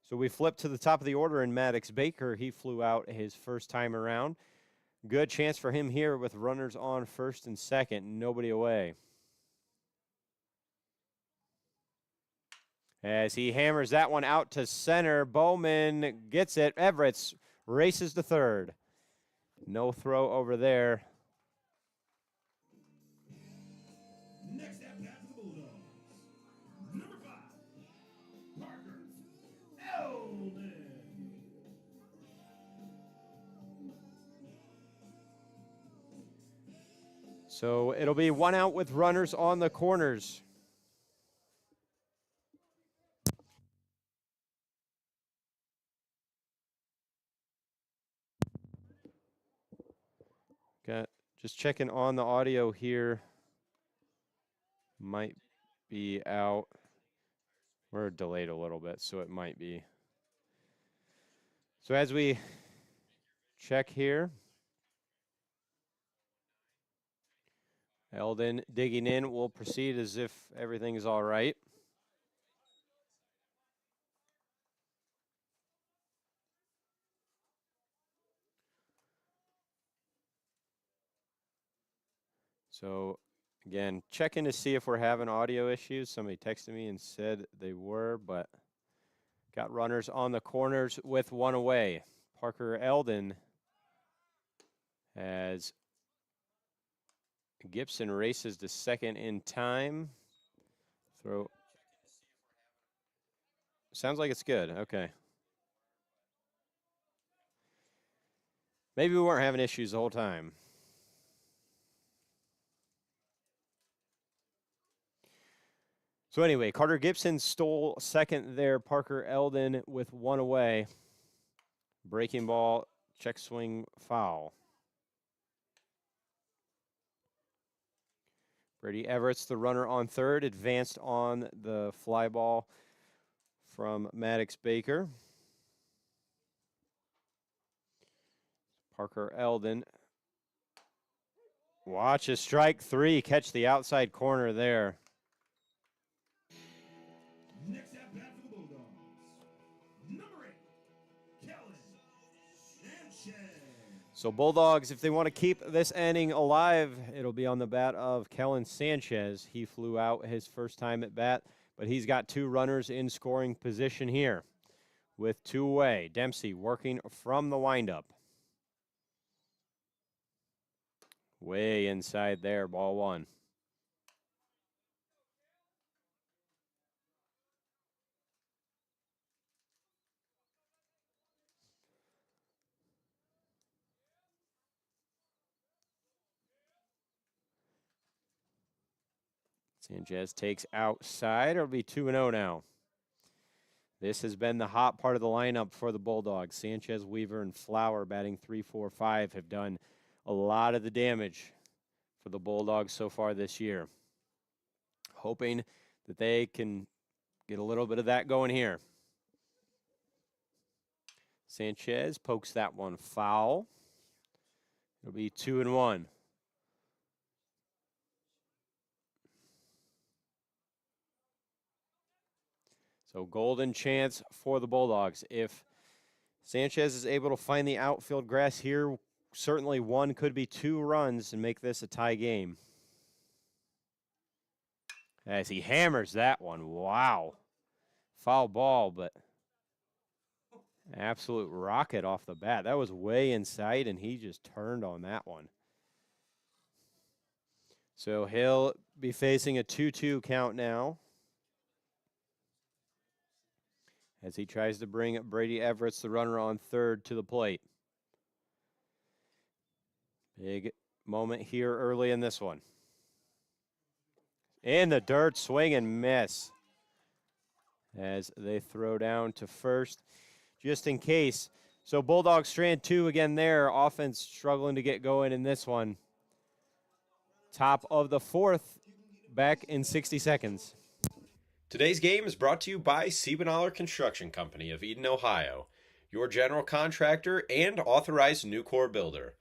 So we flip to the top of the order in Maddox Baker. He flew out his first time around. Good chance for him here with runners on first and second, nobody away. As he hammers that one out to center, Bowman gets it. Everett races to third. No throw over there. Next at bat for the Bulldogs, number 5, Parker Eldon. So it'll be one out with runners on the corners. Just checking on the audio here. Might be out. We're delayed a little bit, so it might be. So as we check here, Eldon digging in. We'll proceed as if everything is all right. So, again, checking to see if we're having audio issues. Somebody texted me and said they were, but got runners on the corners with one away. Parker Eldon as Gibson races to second in time. Throw. Sounds like it's good. Okay. Maybe we weren't having issues the whole time. So anyway, Carter Gibson stole second there. Parker Eldon with one away. Breaking ball, check swing, foul. Brady Everett's the runner on third, advanced on the fly ball from Maddox Baker. Parker Eldon. Watch a strike three, catch the outside corner there. Next at bat for the Bulldogs, number 8, Kellen Sanchez. So Bulldogs, if they want to keep this inning alive, it'll be on the bat of Kellen Sanchez. He flew out his first time at bat, but he's got two runners in scoring position here with two away. Dempsey working from the windup. Way inside there, ball one. Sanchez takes outside. It'll be 2-0 now. This has been the hot part of the lineup for the Bulldogs. Sanchez, Weaver, and Flower batting 3, 4, 5 have done a lot of the damage for the Bulldogs so far this year. Hoping that they can get a little bit of that going here. Sanchez pokes that one foul. It'll be 2-1. So golden chance for the Bulldogs. If Sanchez is able to find the outfield grass here, certainly one could be 2 runs and make this a tie game. As he hammers that one. Wow. Foul ball, but absolute rocket off the bat. That was way inside, and he just turned on that one. So he'll be facing a 2-2 count now, as he tries to bring Brady Everett's, the runner on third, to the plate. Big moment here early in this one. In the dirt, swing and miss, as they throw down to first, just in case. So Bulldogs strand 2 again there. Offense struggling to get going in this one. Top of the fourth, back in 60 seconds. Today's game is brought to you by Siebenthaler Construction Company of Eden, Ohio, your general contractor and authorized Nucor builder.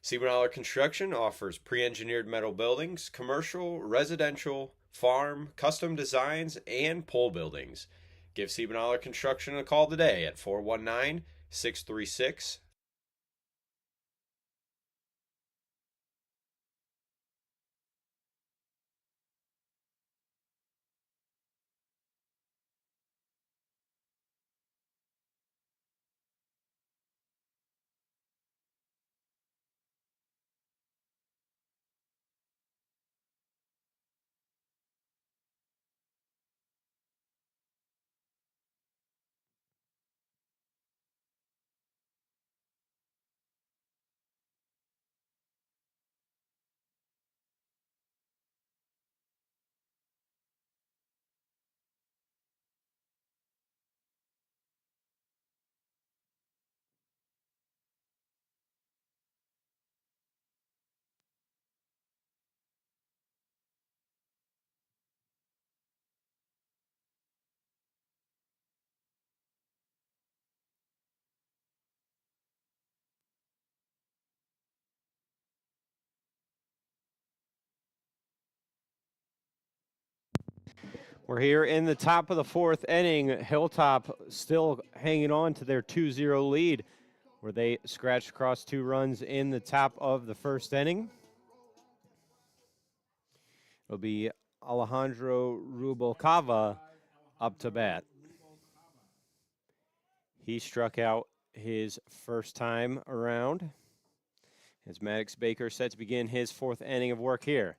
Siebenthaler Construction offers pre-engineered metal buildings, commercial, residential, farm, custom designs, and pole buildings. Give Siebenthaler Construction a call today at 419-636. We're here in the top of the fourth inning. Hilltop still hanging on to their 2-0 lead, where they scratched across 2 runs in the top of the first inning. It'll be Alejandro Rubalcava up to bat. He struck out his first time around. As Maddox Baker set to begin his fourth inning of work here.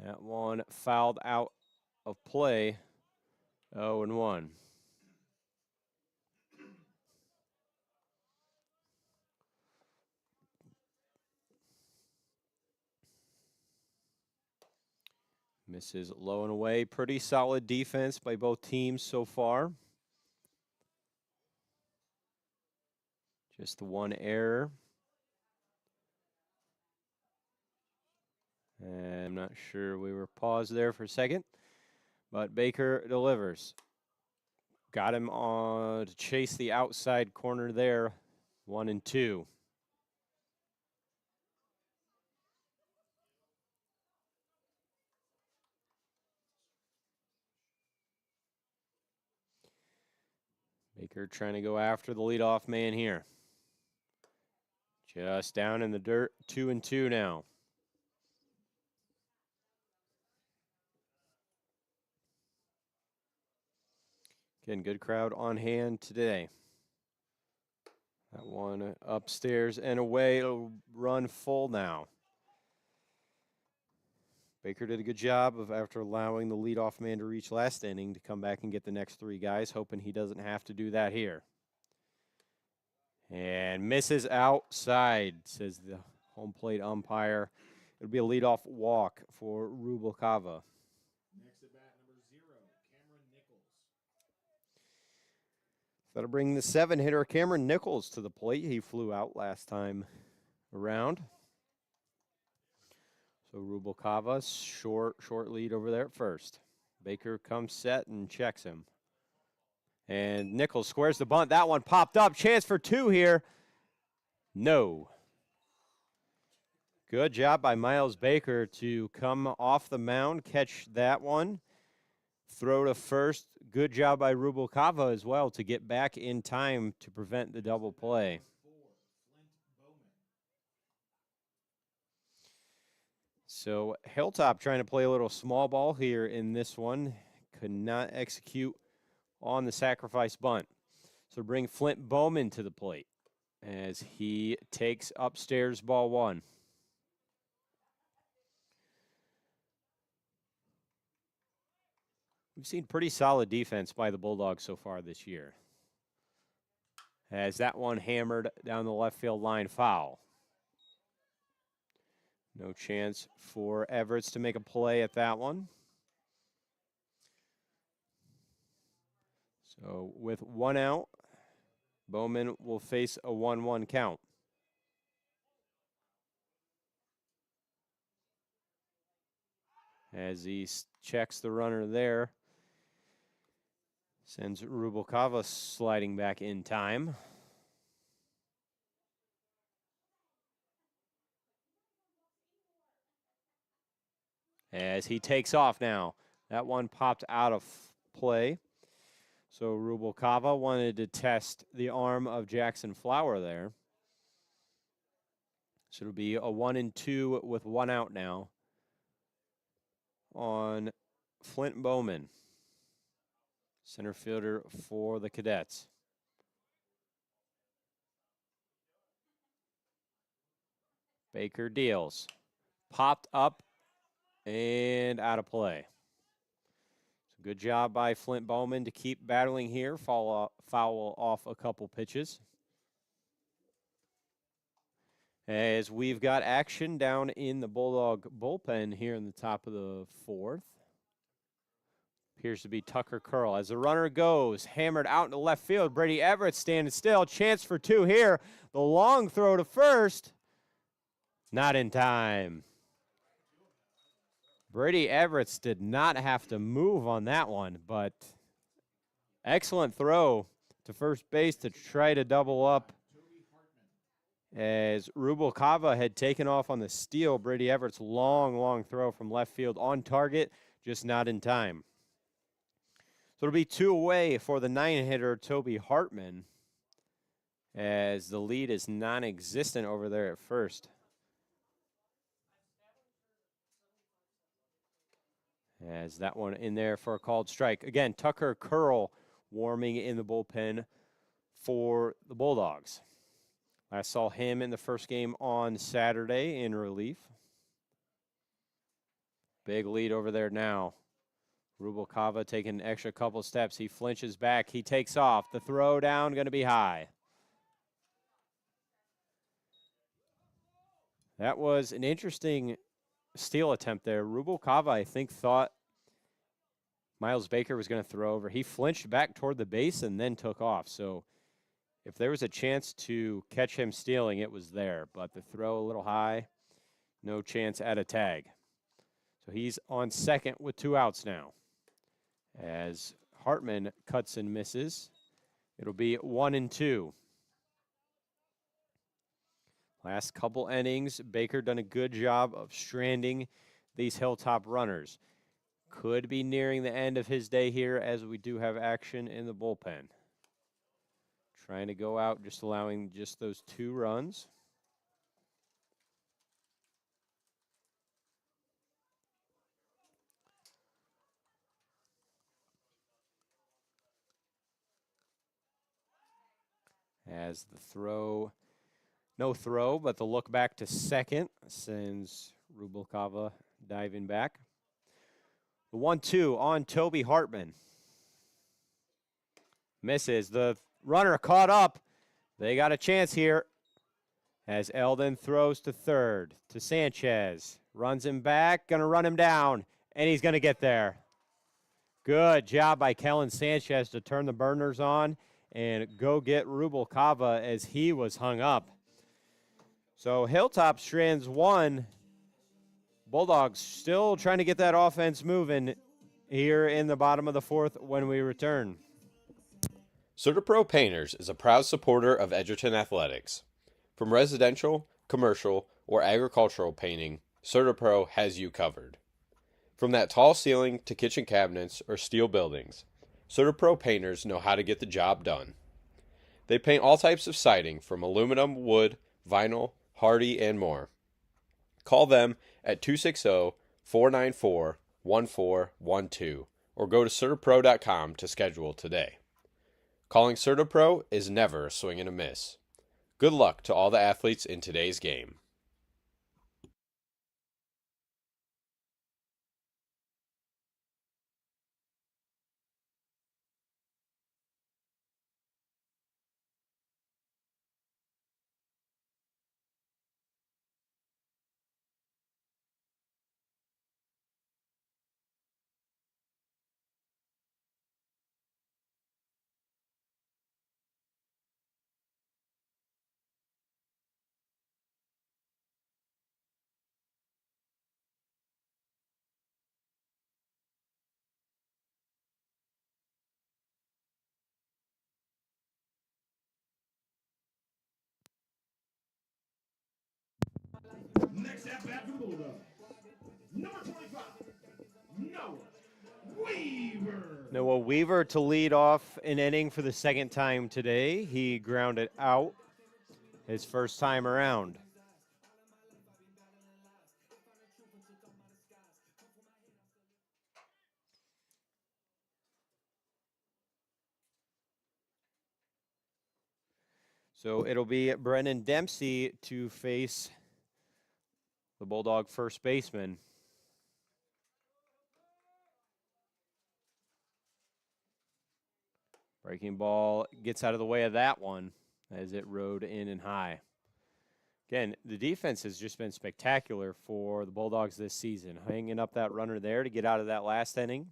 That one fouled out of play, 0-1. Misses low and away. Pretty solid defense by both teams so far. Just the one error. And I'm not sure, we were paused there for a second. But Baker delivers. Got him on to chase the outside corner there. 1-2. Baker trying to go after the leadoff man here. Just down in the dirt, 2-2 now. Again, good crowd on hand today. That one upstairs and away. It'll run full now. Baker did a good job of, after allowing the leadoff man to reach last inning, to come back and get the next three guys, hoping he doesn't have to do that here. And misses outside, says the home plate umpire. It'll be a leadoff walk for Rubalcava. Next at bat, number 0, Cameron Nichols. That'll bring the 7-hitter Cameron Nichols to the plate. He flew out last time around. So Rubalcava, short lead over there at first. Baker comes set and checks him. And Nichols squares the bunt. That one popped up. Chance for 2 here. No. Good job by Miles Baker to come off the mound, catch that one. Throw to first. Good job by Rubalcava as well to get back in time to prevent the double play. So Hilltop trying to play a little small ball here in this one. Could not execute on the sacrifice bunt. So bring Flint Bowman to the plate as he takes upstairs ball 1. We've seen pretty solid defense by the Bulldogs so far this year. As that one hammered down the left field line, foul. No chance for Everett to make a play at that one. So with 1 out, Bowman will face a 1-1 count. As he checks the runner there, sends Rubalcava sliding back in time. As he takes off now. That one popped out of play. So Rubalcava wanted to test the arm of Jackson Flower there. So it'll be a 1-2 with 1 out now on Flint Bowman, center fielder for the Cadets. Baker deals. Popped up and out of play. So good job by Flint Bowman to keep battling here, foul off a couple pitches. As we've got action down in the Bulldog bullpen here in the top of the 4th. Appears to be Tucker Curl. As the runner goes, hammered out into left field. Brady Everett standing still. Chance for 2 here. The long throw to first. Not in time. Brady Everett did not have to move on that one, but excellent throw to first base to try to double up. As Rubalcava had taken off on the steal, Brady Everett's long throw from left field on target, just not in time. So it'll be 2 away for the 9-hitter Toby Hartman, as the lead is non-existent over there at first. As that one in there for a called strike. Again, Tucker Curl warming in the bullpen for the Bulldogs. I saw him in the first game on Saturday in relief. Big lead over there now. Rubalcava taking an extra couple steps. He flinches back. He takes off. The throw down going to be high. That was an interesting steal attempt there. Rubalcava, I think, thought Miles Baker was going to throw over. He flinched back toward the base and then took off. So if there was a chance to catch him stealing, it was there. But the throw a little high, no chance at a tag. So he's on second with 2 outs now. As Hartman cuts and misses, it'll be 1-2. Last couple innings, Baker done a good job of stranding these Hilltop runners. Could be nearing the end of his day here as we do have action in the bullpen. Trying to go out, just allowing just those 2 runs. As the throw, no throw, but the look back to second sends Rubalcava diving back. The 1-2 on Toby Hartman. Misses. The runner caught up. They got a chance here. As Eldon throws to third to Sanchez. Runs him back, going to run him down, and he's going to get there. Good job by Kellen Sanchez to turn the burners on and go get Rubalcava as he was hung up. So Hilltop strands 1. Bulldogs still trying to get that offense moving here in the bottom of the 4th when we return. CertaPro Painters is a proud supporter of Edgerton Athletics. From residential, commercial, or agricultural painting, CertaPro has you covered. From that tall ceiling to kitchen cabinets or steel buildings, CertaPro Painters know how to get the job done. They paint all types of siding from aluminum, wood, vinyl, hardy, and more. Call them at 260-494-1412 or go to CertaPro.com to schedule today. Calling CertaPro is never a swing and a miss. Good luck to all the athletes in today's game. Next at bat for the Bulldogs, number 25, Noah Weaver. Noah Weaver to lead off an inning for the second time today. He grounded out his first time around. So it'll be Brennan Dempsey to face the Bulldog first baseman. Breaking ball gets out of the way of that one as it rode in and high. Again, the defense has just been spectacular for the Bulldogs this season, hanging up that runner there to get out of that last inning.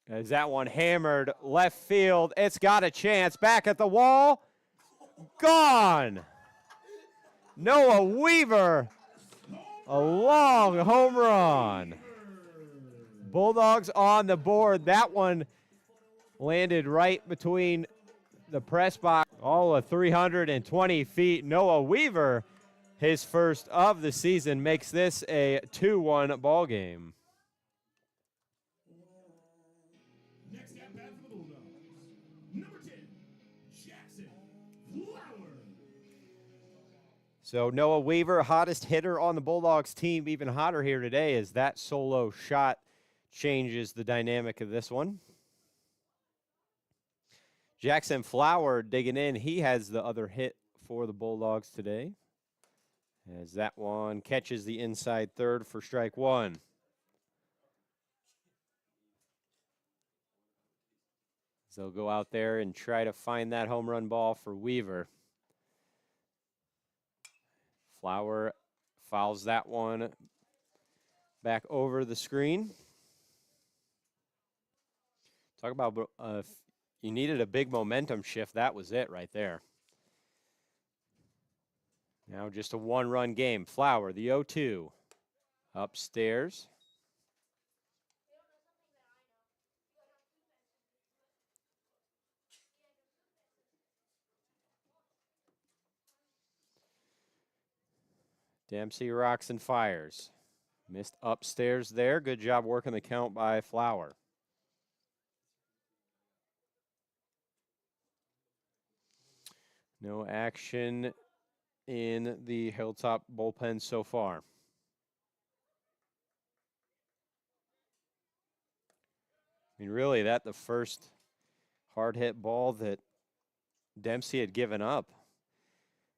As that one hammered left field, it's got a chance. Back at the wall, gone. Noah Weaver, a long home run. Bulldogs on the board. That one landed right between the press box, all of 320 feet. Noah Weaver, his first of the season, makes this a 2-1 ball game. Next at bat for the Bulldogs, number 10, Jackson Flower. So Noah Weaver, hottest hitter on the Bulldogs team, even hotter here today as that solo shot changes the dynamic of this one. Jackson Flower digging in. He has the other hit for the Bulldogs today, as that one catches the inside third for strike one. So they'll go out there and try to find that home run ball for Weaver. Flower fouls that one back over the screen. Talk about if you needed a big momentum shift, that was it right there. Now just a one-run game. Flower, the 0-2. Upstairs. Dempsey rocks and fires. Missed upstairs there. Good job working the count by Flower. No action in the Hilltop bullpen so far. I mean, really, that the first hard hit ball that Dempsey had given up.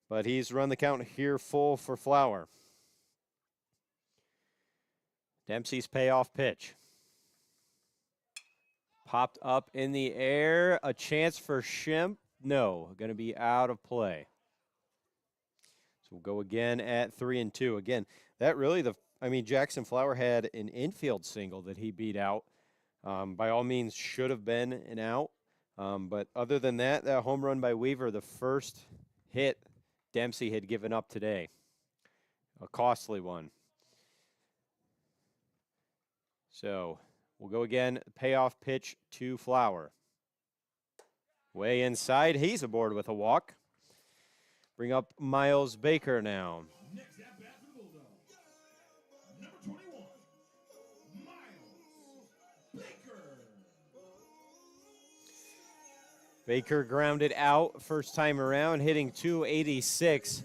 But he's run the count here full for Flower. Dempsey's payoff pitch. Popped up in the air. A chance for Shimp. No, going to be out of play. So we'll go again at 3-2. Again, that really Jackson Flower had an infield single that he beat out. By all means, should have been an out. But other than that, that home run by Weaver, the first hit Dempsey had given up today. A costly one. So we'll go again. Payoff pitch to Flower. Way inside. He's aboard with a walk. Bring up Miles Baker now. Next at bat for the Bulldogs, number 21, Miles Baker. Baker grounded out first time around, hitting .286.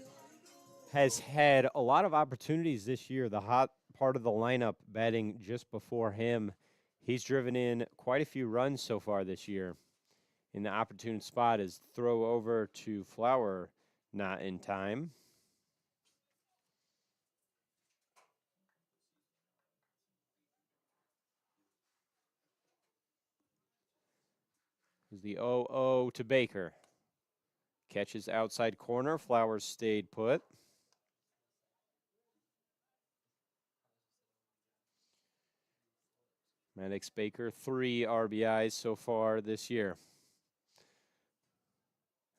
Has had a lot of opportunities this year. The hot part of the lineup batting just before him. He's driven in quite a few runs so far this year. In the opportune spot is throw over to Flower, not in time. Is the 0-0 to Baker. Catches outside corner. Flowers stayed put. Maddox Baker, 3 RBIs so far this year.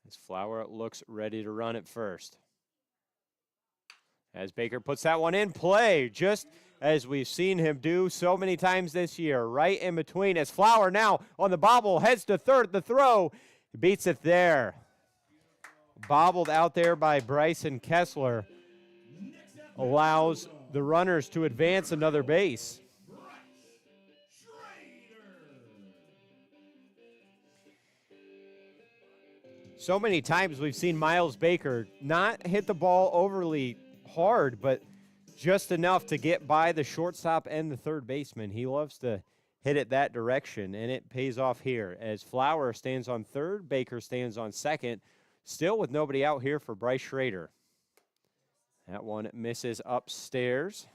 As Flower looks ready to run at first. As Baker puts that one in play, just as we've seen him do so many times this year, right in between. As Flower now on the bobble, heads to third, the throw, beats it there. Bobbled out there by Bryson Kessler. Allows the runners to advance another base. So many times we've seen Miles Baker not hit the ball overly hard, but just enough to get by the shortstop and the third baseman. He loves to hit it that direction, and it pays off here. As Flower stands on third, Baker stands on second, still with nobody out here for Bryce Schrader. That one misses upstairs.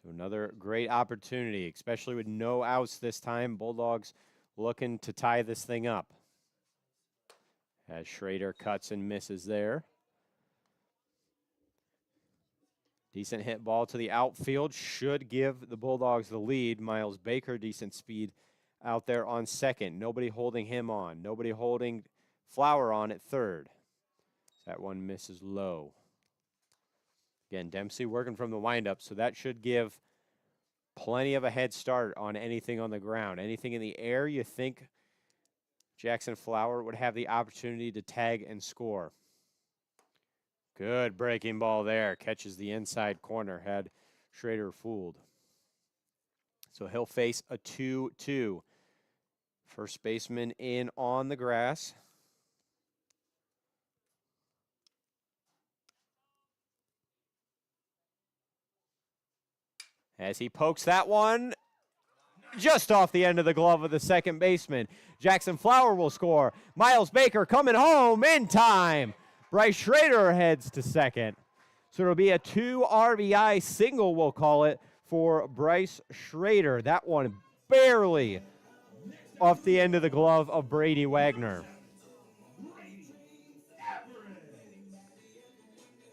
So another great opportunity, especially with no outs this time. Bulldogs looking to tie this thing up. As Schrader cuts and misses there. Decent hit ball to the outfield. Should give the Bulldogs the lead. Miles Baker, decent speed out there on second. Nobody holding him on. Nobody holding Flower on at third. That one misses low. Again, Dempsey working from the windup, so that should give plenty of a head start on anything on the ground. Anything in the air, you think Jackson Flower would have the opportunity to tag and score. Good breaking ball there. Catches the inside corner. Had Schrader fooled. So he'll face a 2-2. First baseman in on the grass. As he pokes that one just off the end of the glove of the second baseman. Jackson Flower will score. Miles Baker coming home in time. Bryce Schrader heads to second. So it'll be a 2 RBI single, we'll call it, for Bryce Schrader. That one barely off the end of the glove of Brady Wagner.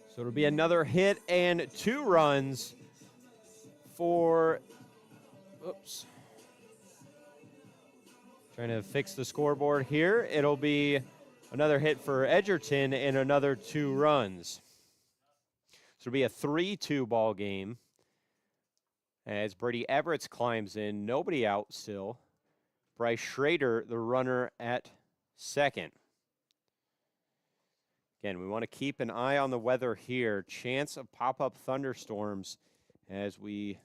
So it'll be another hit and 2 runs for, oops. Trying to fix the scoreboard here. It'll be another hit for Edgerton and another 2 runs. So it'll be a 3-2 ball game as Brady Everett climbs in. Nobody out still. Bryce Schrader, the runner at second. Again, we want to keep an eye on the weather here. Chance of pop-up thunderstorms as we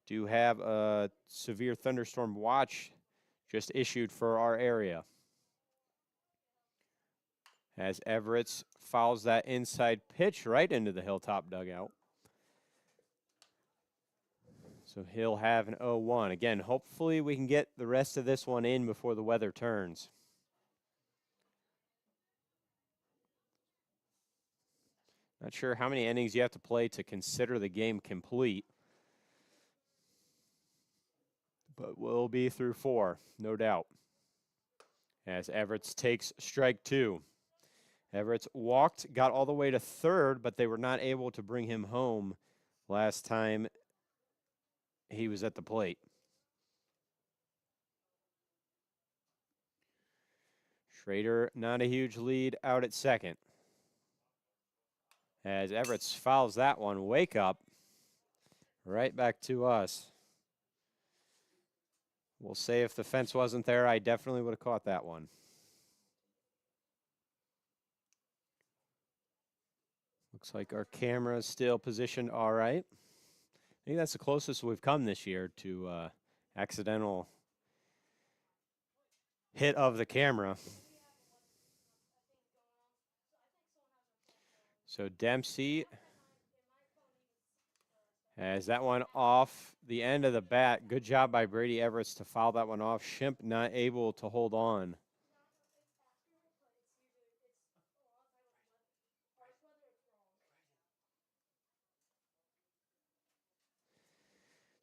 do have a severe thunderstorm watch just issued for our area. As Everett fouls that inside pitch right into the Hilltop dugout. So he'll have an 0-1. Again, hopefully we can get the rest of this one in before the weather turns. Not sure how many innings you have to play to consider the game complete. But we'll be through 4, no doubt. As Everett takes strike 2. Everett walked, got all the way to third, but they were not able to bring him home last time he was at the plate. Schrader, not a huge lead out at second. As Everett fouls that one, wake up, right back to us. We'll say if the fence wasn't there, I definitely would have caught that one. Looks like our camera is still positioned all right. I think that's the closest we've come this year to accidental hit of the camera. So Dempsey has that one off the end of the bat. Good job by Brady Everett to foul that one off. Shimp not able to hold on.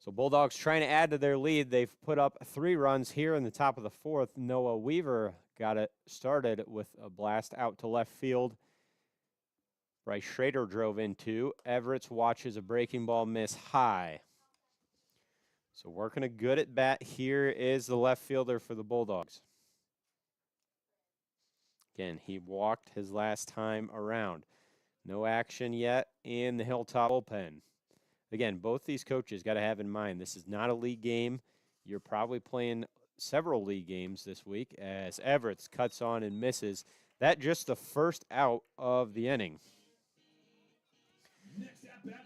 So Bulldogs trying to add to their lead. They've put up 3 runs here in the top of the 4th. Noah Weaver got it started with a blast out to left field. Bryce Schrader drove in 2. Everett watches a breaking ball miss high. So working a good at bat here is the left fielder for the Bulldogs. Again, he walked his last time around. No action yet in the Hilltop bullpen. Again, both these coaches got to have in mind this is not a league game. You're probably playing several league games this week as Everett cuts on and misses. That just the first out of the inning.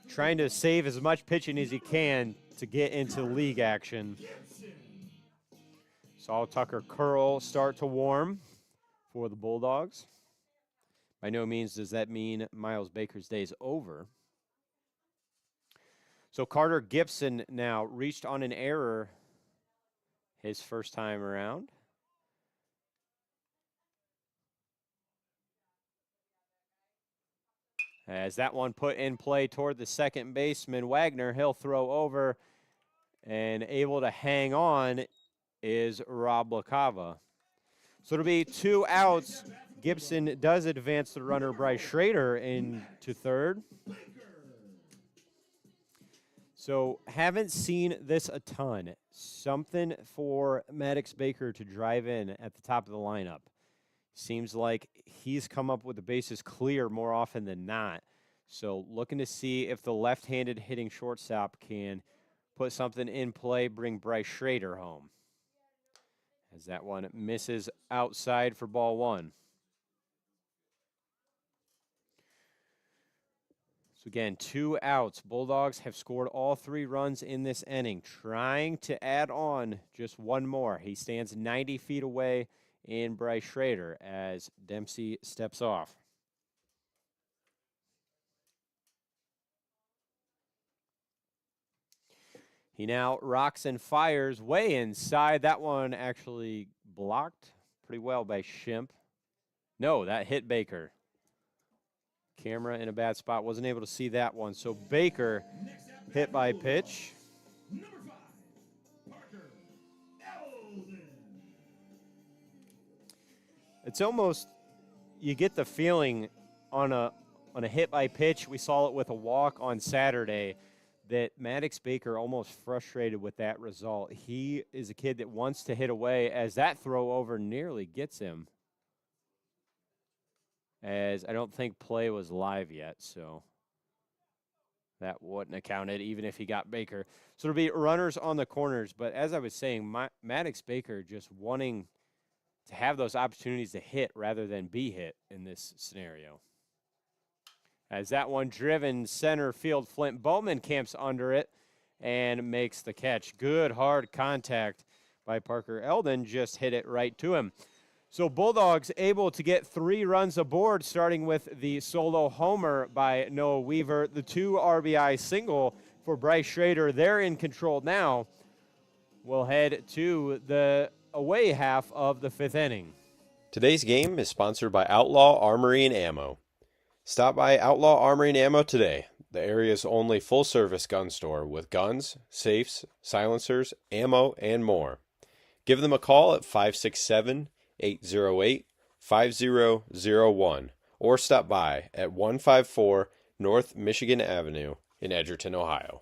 Trying to save as much pitching as he can to get into league action. Saw Tucker Curl start to warm for the Bulldogs. By no means does that mean Miles Baker's day is over. So Carter Gibson now reached on an error his first time around. As that one put in play toward the second baseman, Wagner, he'll throw over, and able to hang on is Rob LaCava. So it'll be 2 outs. Gibson does advance the runner Bryce Schrader into third. So haven't seen this a ton. Something for Maddox Baker to drive in at the top of the lineup. Seems like he's come up with the bases clear more often than not. So looking to see if the left-handed hitting shortstop can put something in play, bring Bryce Schrader home. As that one misses outside for ball 1. So again, 2 outs. Bulldogs have scored all 3 runs in this inning, trying to add on just one more. He stands 90 feet away in Bryce Schrader as Dempsey steps off. He now rocks and fires way inside. That one actually blocked pretty well by Shimp. No, that hit Baker. Camera in a bad spot. Wasn't able to see that one. So Baker hit by pitch. Number 5, Parker Eldon. It's almost, you get the feeling on a hit by pitch. We saw it with a walk on Saturday that Maddox Baker almost frustrated with that result. He is a kid that wants to hit away as that throw over nearly gets him. As I don't think play was live yet, so that wouldn't have counted even if he got Baker. So it'll be runners on the corners. But as I was saying, Maddox Baker just wanting to have those opportunities to hit rather than be hit in this scenario. As that one driven center field, Flint Bowman camps under it and makes the catch. Good hard contact by Parker Eldon, just hit it right to him. So Bulldogs able to get 3 runs aboard, starting with the solo homer by Noah Weaver, the 2 RBI single for Bryce Schrader. They're in control now. We'll head to the away half of the 5th inning. Today's game is sponsored by Outlaw Armory and Ammo. Stop by Outlaw Armory and Ammo today, the area's only full-service gun store with guns, safes, silencers, ammo, and more. Give them a call at 567-808-5001 or stop by at 154 North Michigan Avenue in Edgerton, Ohio.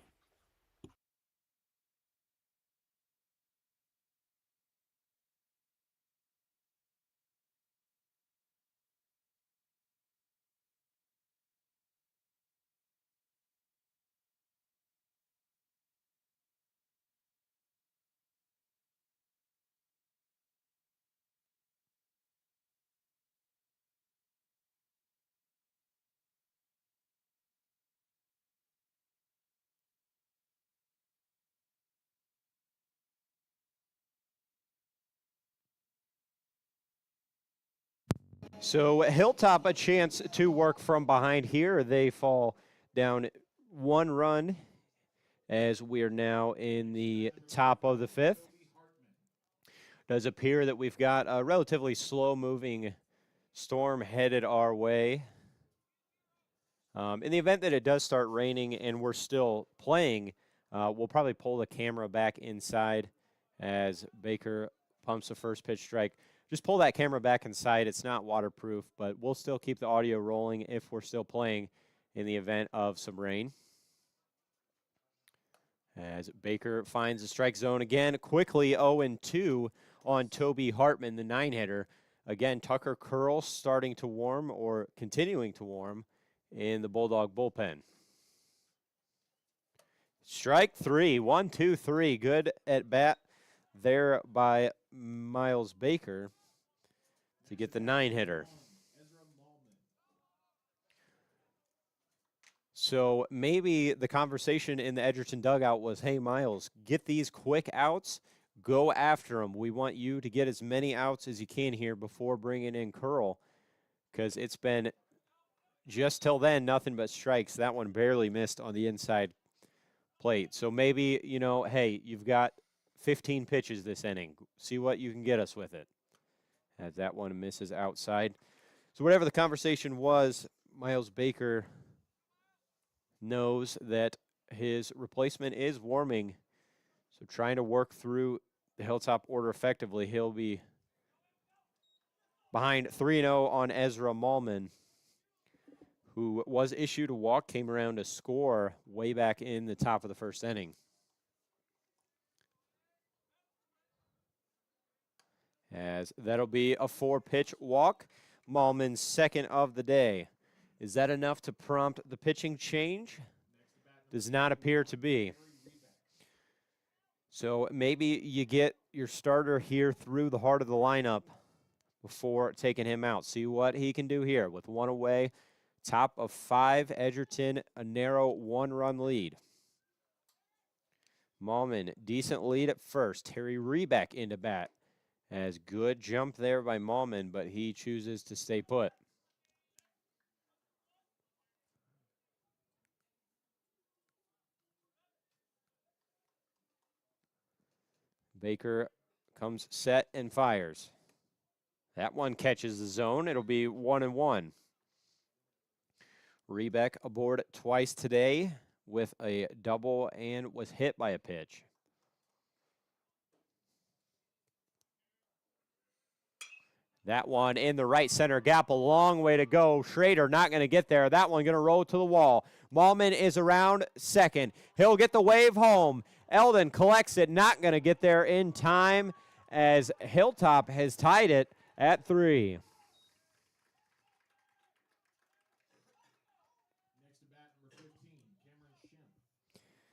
So Hilltop a chance to work from behind here. They fall down 1 run as we are now in the top of the 5th. Does appear that we've got a relatively slow-moving storm headed our way. In the event that it does start raining and we're still playing, we'll probably pull the camera back inside as Baker pumps the first pitch strike. Just pull that camera back inside. It's not waterproof, but we'll still keep the audio rolling if we're still playing in the event of some rain. As Baker finds the strike zone again, quickly 0-2 on Toby Hartman, the 9-hitter. Again, Tucker Curl starting to warm or continuing to warm in the Bulldog bullpen. Strike 3, 1-2-3. Good at bat there by Miles Baker to get the 9-hitter. So maybe the conversation in the Edgerton dugout was, hey, Miles, get these quick outs, go after them. We want you to get as many outs as you can here before bringing in Curl, because it's been just till then nothing but strikes. That one barely missed on the inside plate. So maybe, hey, you've got 15 pitches this inning. See what you can get us with it. As that one misses outside. So whatever the conversation was, Miles Baker knows that his replacement is warming. So trying to work through the Hilltop order effectively. He'll be behind 3-0 on Ezra Malman, who was issued a walk, came around to score way back in the top of the 1st inning. As that'll be a 4-pitch walk. Malman's 2nd of the day. Is that enough to prompt the pitching change? Does not appear to be. So maybe you get your starter here through the heart of the lineup before taking him out. See what he can do here with 1 away. Top of 5, Edgerton, a narrow 1-run lead. Mallman, decent lead at first. Terry Rebeck into bat. As good jump there by Mallman, but he chooses to stay put. Baker comes set and fires. That one catches the zone. It'll be 1-1. Rebeck aboard twice today with a double and was hit by a pitch. That one in the right center gap, a long way to go. Schrader not going to get there. That one going to roll to the wall. Mallman is around second. He'll get the wave home. Eldon collects it, not going to get there in time as Hilltop has tied it at 3.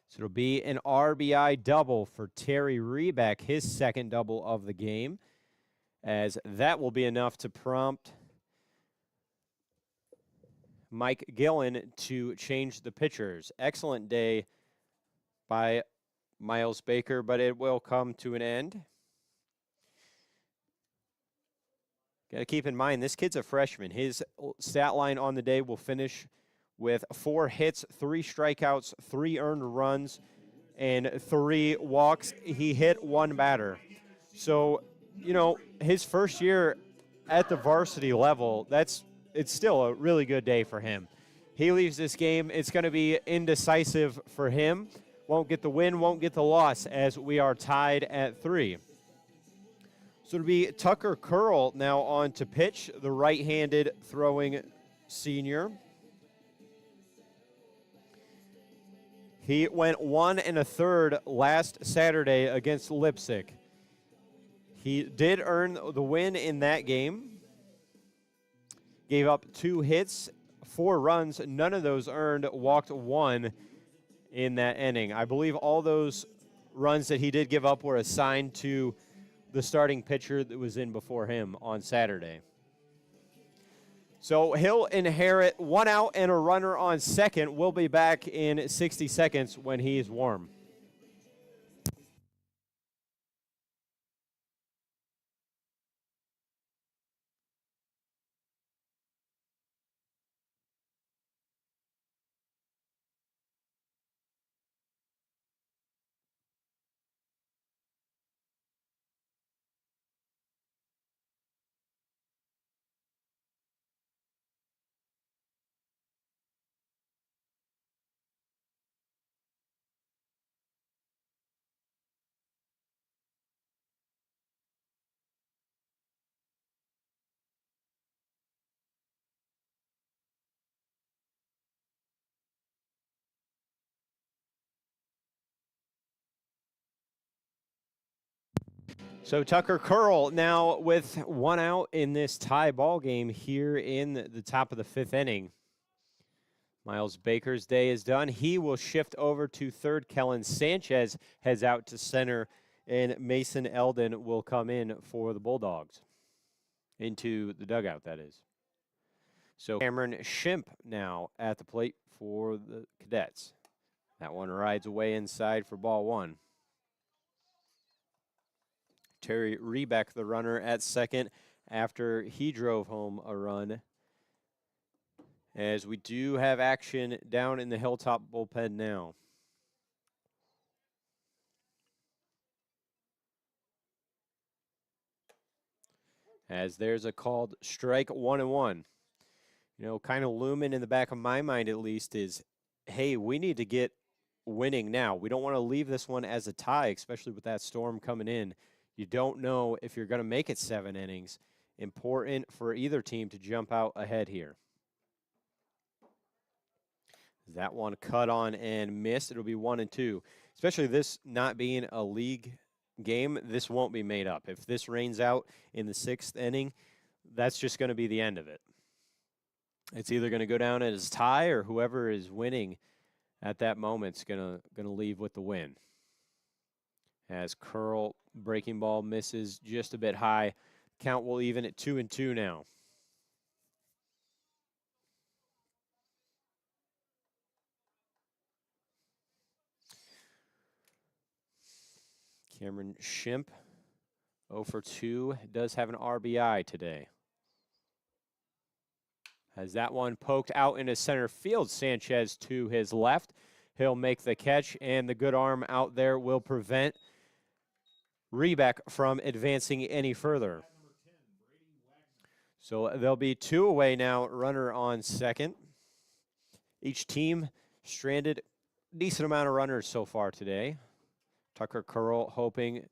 So it'll be an RBI double for Terry Rebeck, his second double of the game, as that will be enough to prompt Mike Gillen to change the pitchers. Excellent day by Miles Baker, but it will come to an end. Got to keep in mind, this kid's a freshman. His stat line on the day will finish with 4 hits, 3 strikeouts, 3 earned runs, and 3 walks. He hit 1 batter. So, you know, his first year at the varsity level, it's still a really good day for him. He leaves this game. It's going to be indecisive for him. Won't get the win, won't get the loss, as we are tied at 3. So it'll be Tucker Curl now on to pitch, the right-handed throwing senior. He went 1 1/3 last Saturday against Leipzig. He did earn the win in that game. Gave up 2 hits, 4 runs. None of those earned. Walked 1 in that inning. I believe all those runs that he did give up were assigned to the starting pitcher that was in before him on Saturday. So he'll inherit 1 out and a runner on second. We'll be back in 60 seconds when he's warm. So Tucker Curl now with 1 out in this tie ball game here in the top of the 5th inning. Miles Baker's day is done. He will shift over to third. Kellen Sanchez heads out to center, and Mason Eldon will come in for the Bulldogs. Into the dugout, that is. So Cameron Shimp now at the plate for the Cadets. That one rides away inside for ball 1. Terry Rebeck, the runner at second, after he drove home a run. As we do have action down in the Hilltop bullpen now. As there's a called strike 1-1. You know, kind of looming in the back of my mind at least is, hey, we need to get winning now. We don't want to leave this one as a tie, especially with that storm coming in. You don't know if you're going to make it 7 innings. Important for either team to jump out ahead here. That one cut on and missed. It'll be 1-2. Especially this not being a league game, this won't be made up. If this rains out in the 6th inning, that's just going to be the end of it. It's either going to go down as a tie, or whoever is winning at that moment's going to leave with the win. As Curl breaking ball misses just a bit high. Count will even at 2-2 now. Cameron Shimp, 0 for 2, does have an RBI today. Has that one poked out into center field. Sanchez to his left. He'll make the catch, and the good arm out there will prevent Rebeck from advancing any further. So there'll be 2 away now, runner on second. Each team stranded a decent amount of runners so far today. Tucker Curl hoping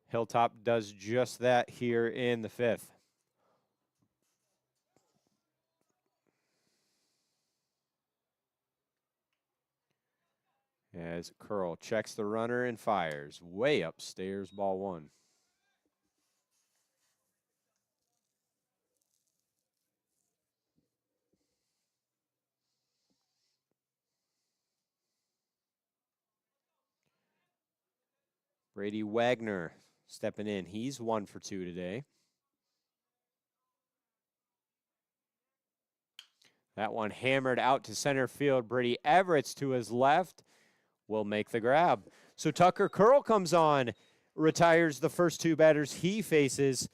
Hilltop does just that here in the 5th. As Curl checks the runner and fires way upstairs, ball 1. Brady Wagner stepping in. He's 1 for 2 today. That one hammered out to center field. Brady Everett's to his left will make the grab. So Tucker Curl comes on, retires the first 2 batters he faces,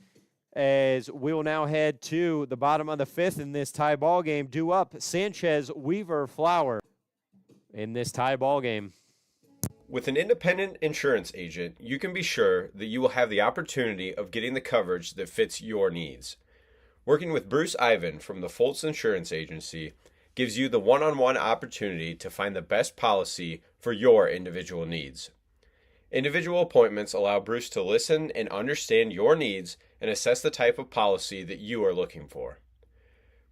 as we will now head to the bottom of the 5th in this tie ball game. Due up Sanchez, Weaver, Flower in this tie ball game. With an independent insurance agent, you can be sure that you will have the opportunity of getting the coverage that fits your needs. Working with Bruce Ivan from the Foltz Insurance Agency gives you the one-on-one opportunity to find the best policy for your individual needs. Individual appointments allow Bruce to listen and understand your needs and assess the type of policy that you are looking for.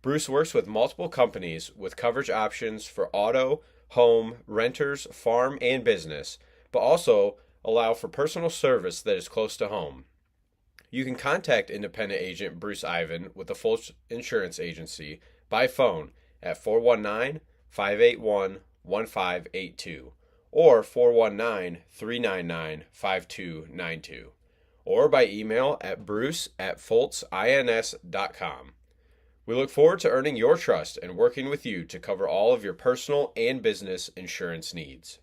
Bruce works with multiple companies with coverage options for auto, home, renters, farm, and business, but also allow for personal service that is close to home. You can contact independent agent Bruce Ivan with the Foltz Insurance Agency by phone at 419-581-1582 or 419-399-5292, or by email at bruce@foltzins.com. We look forward to earning your trust and working with you to cover all of your personal and business insurance needs.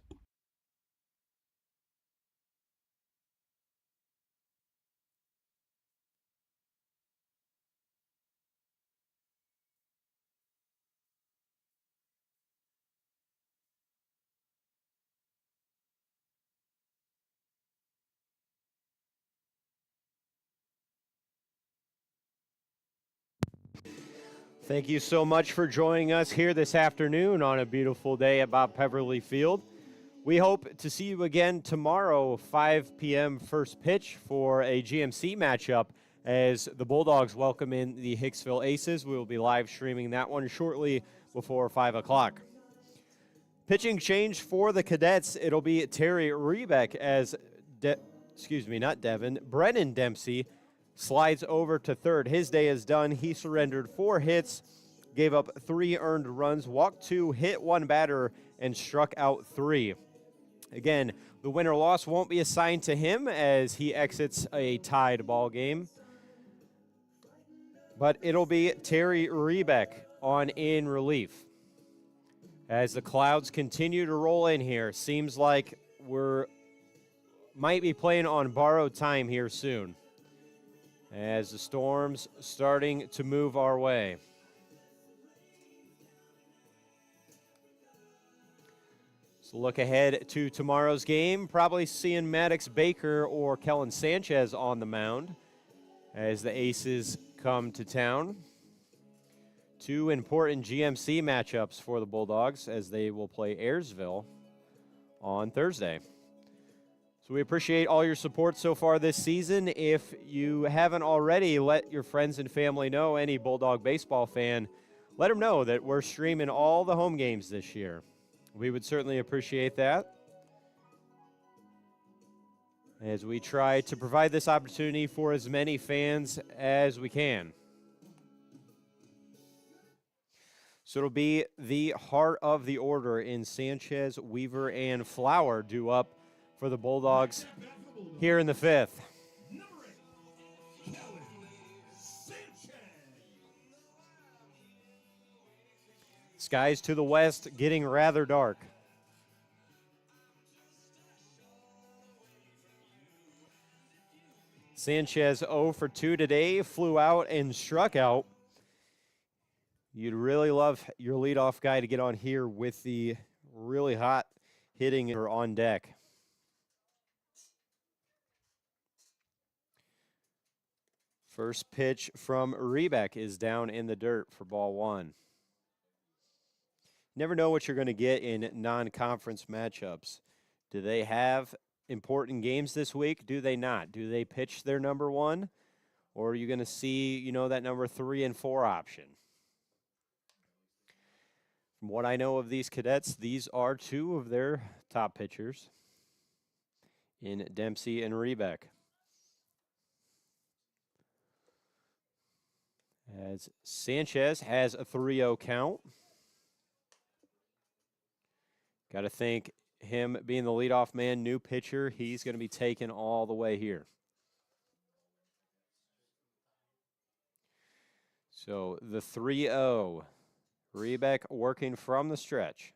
Thank you so much for joining us here this afternoon on a beautiful day at Bob Peverly Field. We hope to see you again tomorrow, 5 p.m. first pitch for a GMC matchup as the Bulldogs welcome in the Hicksville Aces. We will be live streaming that one shortly before 5 o'clock. Pitching change for the Cadets. It'll be Terry Rebeck as, Brennan Dempsey slides over to third. His day is done. He surrendered 4 hits, gave up 3 earned runs, walked 2, hit 1 batter, and struck out 3. Again, the win or loss won't be assigned to him as he exits a tied ball game. But it'll be Terry Rebeck on in relief. As the clouds continue to roll in here, seems like might be playing on borrowed time here soon, as the storm's starting to move our way. So look ahead to tomorrow's game, probably seeing Maddox Baker or Kellen Sanchez on the mound as the Aces come to town. 2 important GMC matchups for the Bulldogs as they will play Ayersville on Thursday. So we appreciate all your support so far this season. If you haven't already, let your friends and family know, any Bulldog baseball fan, let them know that we're streaming all the home games this year. We would certainly appreciate that, as we try to provide this opportunity for as many fans as we can. So it'll be the heart of the order in Sanchez, Weaver, and Flower due up for the Bulldogs here in the 5th. Skies to the west getting rather dark. Sanchez 0 for 2 today, flew out and struck out. You'd really love your leadoff guy to get on here with the really hot hitting on deck. First pitch from Rebeck is down in the dirt for ball 1. Never know what you're going to get in non-conference matchups. Do they have important games this week? Do they not? Do they pitch their number 1? Or are you going to see, that number 3 and 4 option? From what I know of these cadets, these are 2 of their top pitchers in Dempsey and Rebeck. As Sanchez has a 3-0 count. Got to think him being the leadoff man, new pitcher, he's going to be taken all the way here. So the 3-0. Rebeck working from the stretch.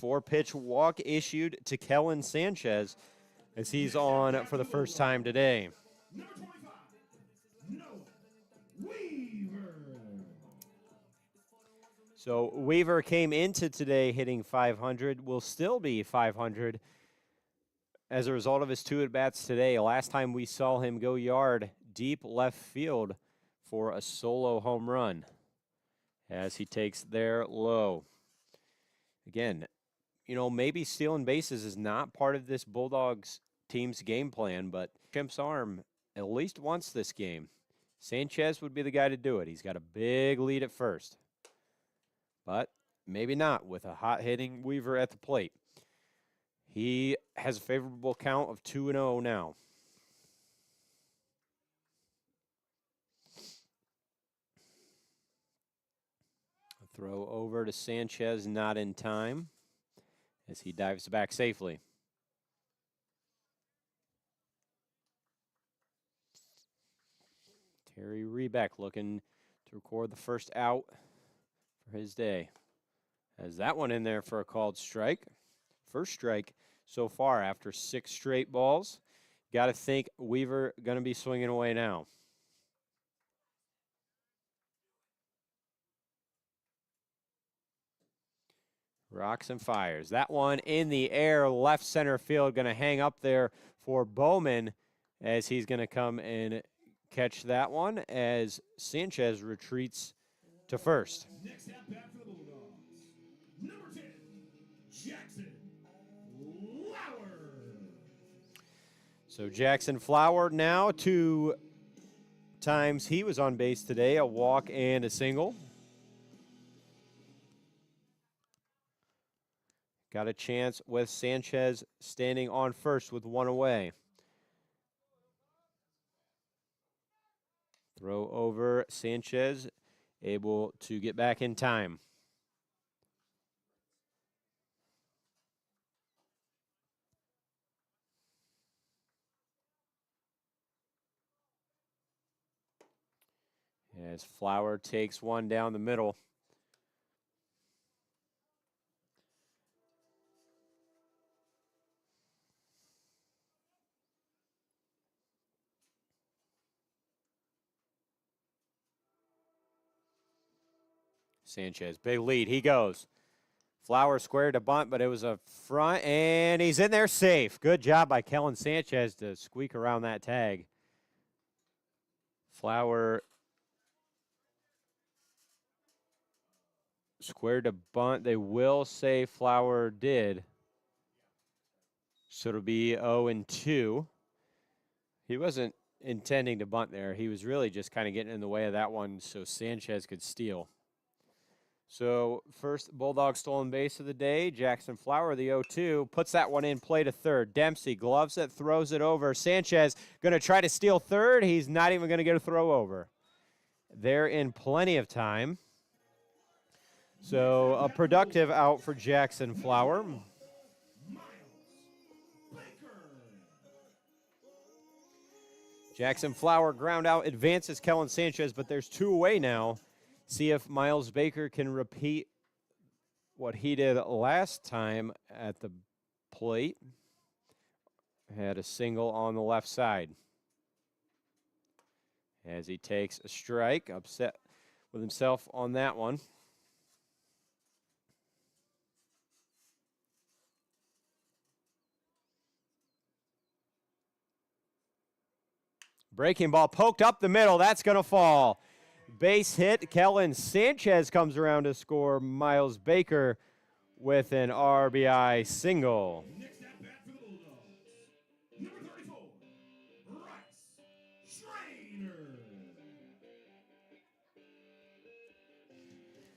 4-pitch walk issued to Kellen Sanchez as he's on for the first time today. Number 25, Noah Weaver. So Weaver came into today hitting 500, will still be 500 as a result of his 2 at-bats today. Last time we saw him go yard deep left field for a solo home run as he takes there low. Again, maybe stealing bases is not part of this Bulldogs team's game plan, but Chimp's arm at least wants this game. Sanchez would be the guy to do it. He's got a big lead at first. But maybe not with a hot-hitting Weaver at the plate. He has a favorable count of 2-0 now. A throw over to Sanchez, not in time, as he dives back safely. Terry Rebeck looking to record the first out for his day. Has that one in there for a called strike. First strike so far after 6 straight balls. Got to think Weaver going to be swinging away now. Rocks and fires. That one in the air, left center field, going to hang up there for Bowman as he's going to come and catch that one as Sanchez retreats to first. Next at bat for the Bulldogs, number 10, Jackson Flower. So Jackson Flower now 2 times he was on base today, a walk and a single. Got a chance with Sanchez standing on first with 1 away. Throw over Sanchez, able to get back in time. As Flower takes one down the middle. Sanchez, big lead. He goes. Flower squared to bunt, but it was a front, and he's in there safe. Good job by Kellen Sanchez to squeak around that tag. Flower squared to bunt. They will say Flower did. So it'll be 0-2. He wasn't intending to bunt there. He was really just kind of getting in the way of that one so Sanchez could steal. So first Bulldog stolen base of the day. Jackson Flower, the 0-2, puts that one in play to third. Dempsey gloves it, throws it over. Sanchez going to try to steal third. He's not even going to get a throw over. They're in plenty of time. So a productive out for Jackson Flower. Jackson Flower ground out, advances Kellen Sanchez, but there's 2 away now. See if Miles Baker can repeat what he did last time at the plate. Had a single on the left side. as he takes a strike, upset with himself on that one. Breaking ball poked up the middle. That's going to fall. Base hit. Kellen Sanchez comes around to score. Miles Baker with an RBI single. Next at bat for the Bulldogs, number 34, Bryce Schrader.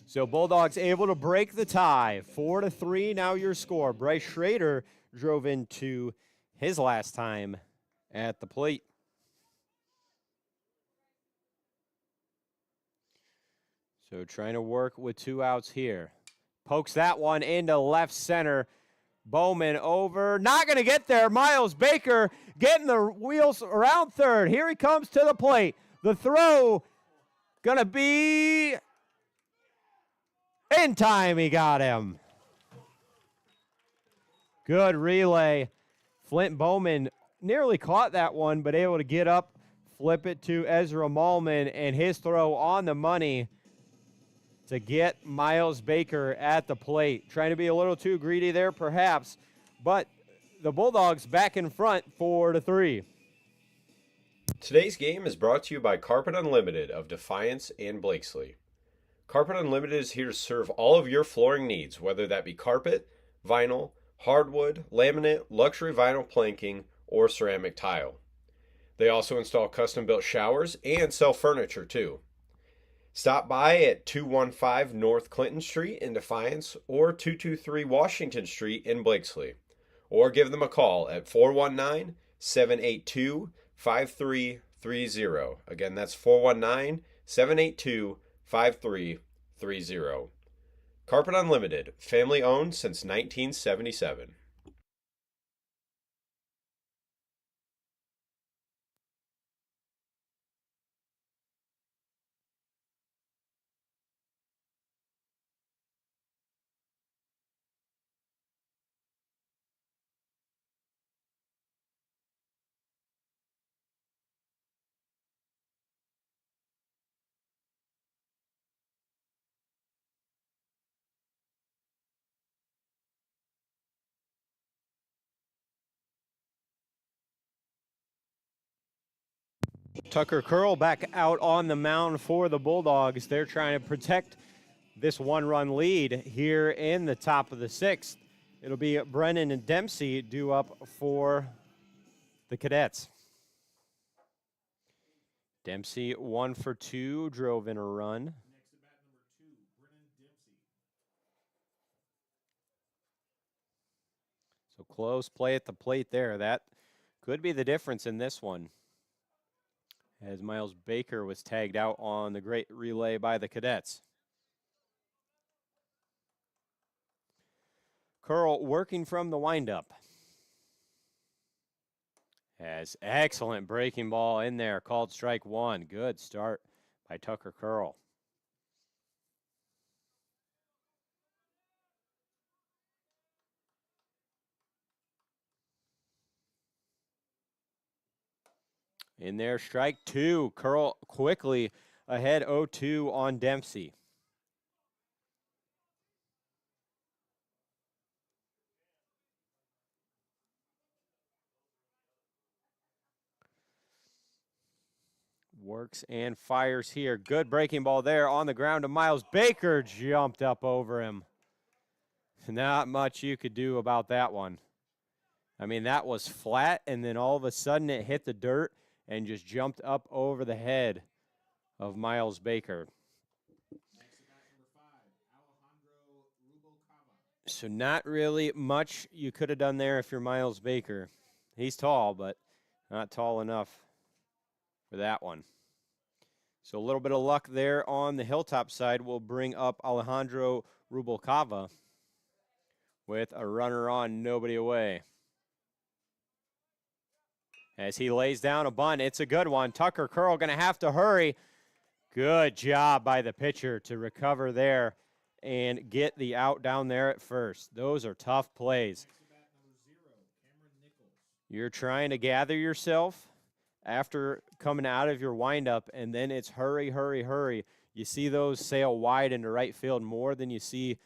So Bulldogs able to break the tie. 4-3 now your score. Bryce Schrader drove into his last time at the plate. So trying to work with 2 outs here. Pokes that one into left center. Bowman over. Not going to get there. Miles Baker getting the wheels around third. Here he comes to the plate. The throw going to be in time. He got him. Good relay. Flint Bowman nearly caught that one, but able to get up, flip it to Ezra Malman, and his throw on the money to get Miles Baker at the plate. Trying to be a little too greedy there, perhaps, but the Bulldogs back in front 4-3. Today's game is brought to you by Carpet Unlimited of Defiance and Blakesley. Carpet Unlimited is here to serve all of your flooring needs, whether that be carpet, vinyl, hardwood, laminate, luxury vinyl planking, or ceramic tile. They also install custom-built showers and sell furniture too. Stop by at 215 North Clinton Street in Defiance or 223 Washington Street in Blakesley, or give them a call at 419-782-5330. Again, that's 419-782-5330. Carpet Unlimited, family owned since 1977. Tucker Curl back out on the mound for the Bulldogs. They're trying to protect this 1-run lead here in the top of the 6th. It'll be Brennan and Dempsey due up for the Cadets. Dempsey 1 for 2, drove in a run. Next at bat, number 2, Brennan Dempsey. So close play at the plate there. That could be the difference in this one, as Miles Baker was tagged out on the great relay by the Cadets. Curl working from the windup. Has excellent breaking ball in there, called strike 1. Good start by Tucker Curl. In there, strike 2. Curl quickly ahead 0-2 on Dempsey. Works and fires here. Good breaking ball there on the ground to Miles Baker. Jumped up over him. Not much you could do about that one. I mean, that was flat, and then all of a sudden it hit the dirt and just jumped up over the head of Miles Baker. So not really much you could have done there if you're Miles Baker. He's tall, but not tall enough for that one. So a little bit of luck there on the Hilltop side will bring up Alejandro Rubalcava with a runner on, nobody away. As he lays down a bunt, it's a good one. Tucker Curl going to have to hurry. Good job by the pitcher to recover there and get the out down there at first. Those are tough plays. You're trying to gather yourself after coming out of your windup, and then it's hurry, hurry, hurry. You see those sail wide into right field more than you see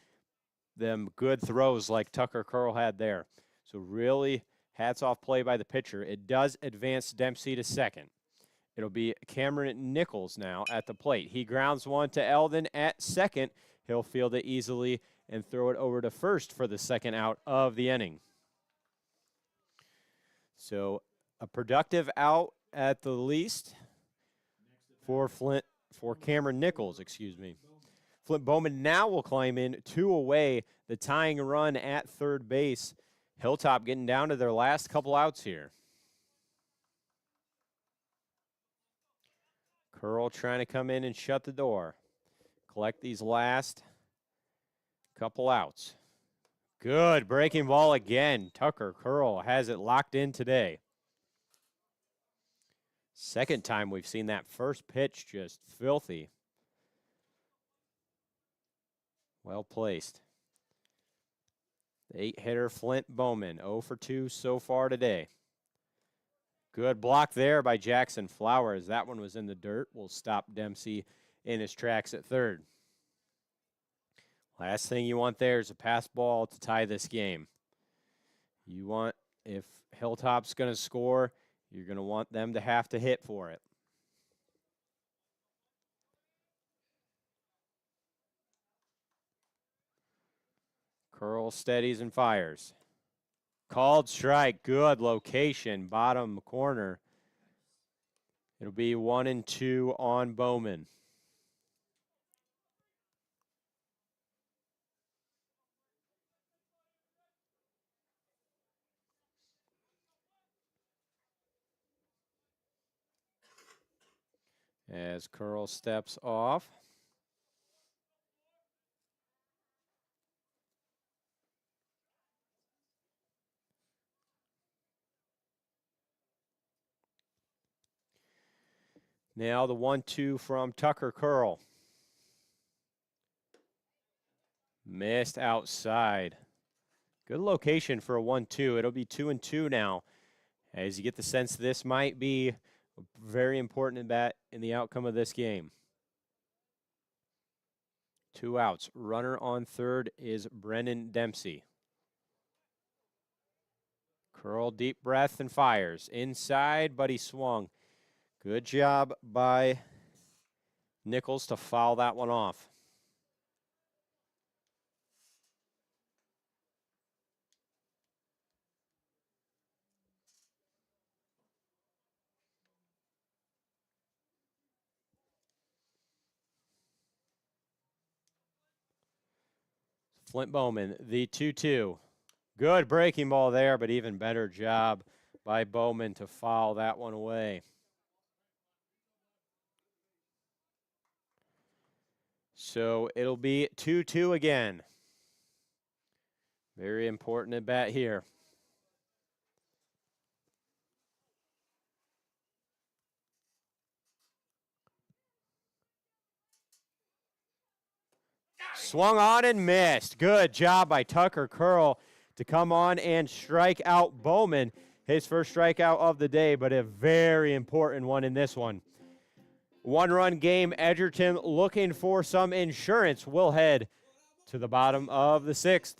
them good throws like Tucker Curl had there. So really, hats off play by the pitcher. It does advance Dempsey to second. It'll be Cameron Nichols now at the plate. He grounds one to Eldon at second. He'll field it easily and throw it over to first for the second out of the inning. So a productive out at the least for Cameron Nichols, excuse me. Flint Bowman now will climb in 2 away, the tying run at third base. Hilltop getting down to their last couple outs here. Curl trying to come in and shut the door. Collect these last couple outs. Good breaking ball again. Tucker Curl has it locked in today. Second time we've seen that first pitch just filthy. Well placed. The 8-hitter Flint Bowman, 0 for 2 so far today. Good block there by Jackson Flowers. That one was in the dirt. Will stop Dempsey in his tracks at third. Last thing you want there is a pass ball to tie this game. You want, if Hilltop's going to score, you're going to want them to have to hit for it. Curl steadies and fires. Called strike. Good location. Bottom corner. It'll be 1-2 on Bowman. As Curl steps off. Now the 1-2 from Tucker Curl. Missed outside. Good location for a 1-2. It'll be 2-2 now. As you get the sense this might be very important in bat in the outcome of this game. 2 outs. Runner on third is Brennan Dempsey. Curl deep breath and fires. Inside, but he swung. Good job by Nichols to foul that one off. Flint Bowman, the 2-2. Good breaking ball there, but even better job by Bowman to foul that one away. So it'll be 2-2 again. Very important at bat here. Swung on and missed. Good job by Tucker Curl to come on and strike out Bowman. His first strikeout of the day, but a very important one in this one. 1-run game. Edgerton looking for some insurance. We'll head to the bottom of the 6th.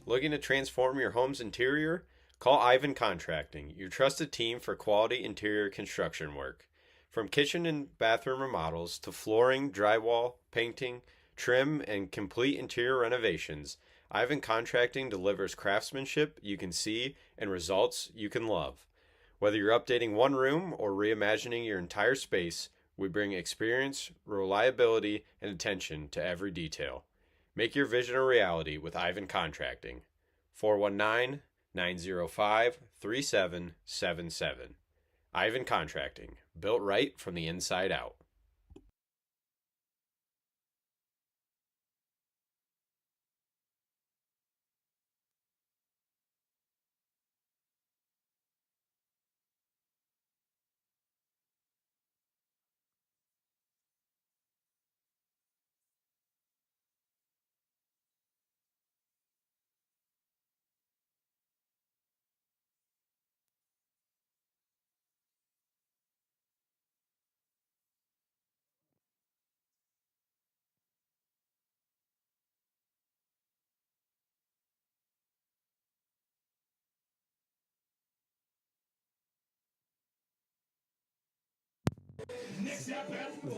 Looking to transform your home's interior? Call Ivan Contracting, your trusted team for quality interior construction work. From kitchen and bathroom remodels to flooring, drywall, painting, trim, and complete interior renovations, Ivan Contracting delivers craftsmanship you can see and results you can love. Whether you're updating one room or reimagining your entire space, we bring experience, reliability, and attention to every detail. Make your vision a reality with Ivan Contracting. 419-905-3777. Ivan Contracting, built right from the inside out.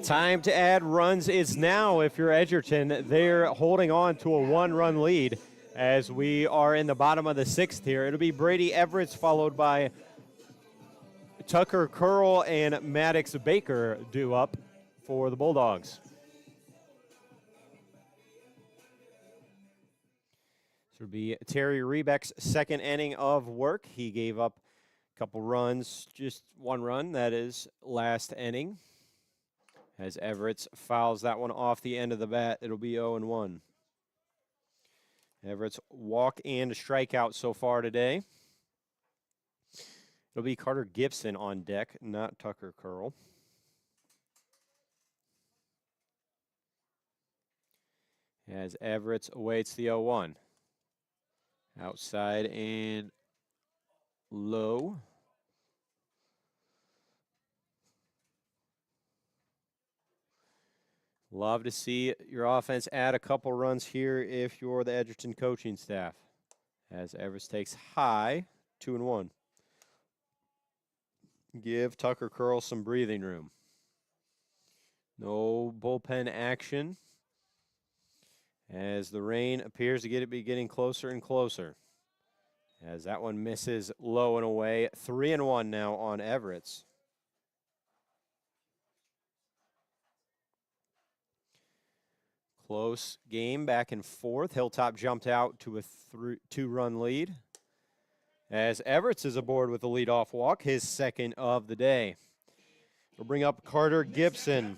Time to add runs is now if you're Edgerton. They're holding on to a 1-run lead as we are in the bottom of the 6th here. It'll be Brady Everett's followed by Tucker Curl and Maddox Baker due up for the Bulldogs. This will be Terry Rebeck's second inning of work. He gave up a couple runs, just 1 run, that is, last inning. As Everett's fouls that one off the end of the bat, it'll be 0-1. Everett's walk and strikeout so far today. It'll be Carter Gibson on deck, not Tucker Curl. As Everett's awaits the 0-1. Outside and low. Love to see your offense add a couple runs here if you're the Edgerton coaching staff. As Everett takes high, 2-1. Give Tucker Curl some breathing room. No bullpen action as the rain appears to be getting closer and closer. As that one misses low and away. 3-1 now on Everett's. Close game, back and forth. Hilltop jumped out to a 2-run lead. As Everett's is aboard with the leadoff walk, his second of the day. We'll bring up Carter Gibson.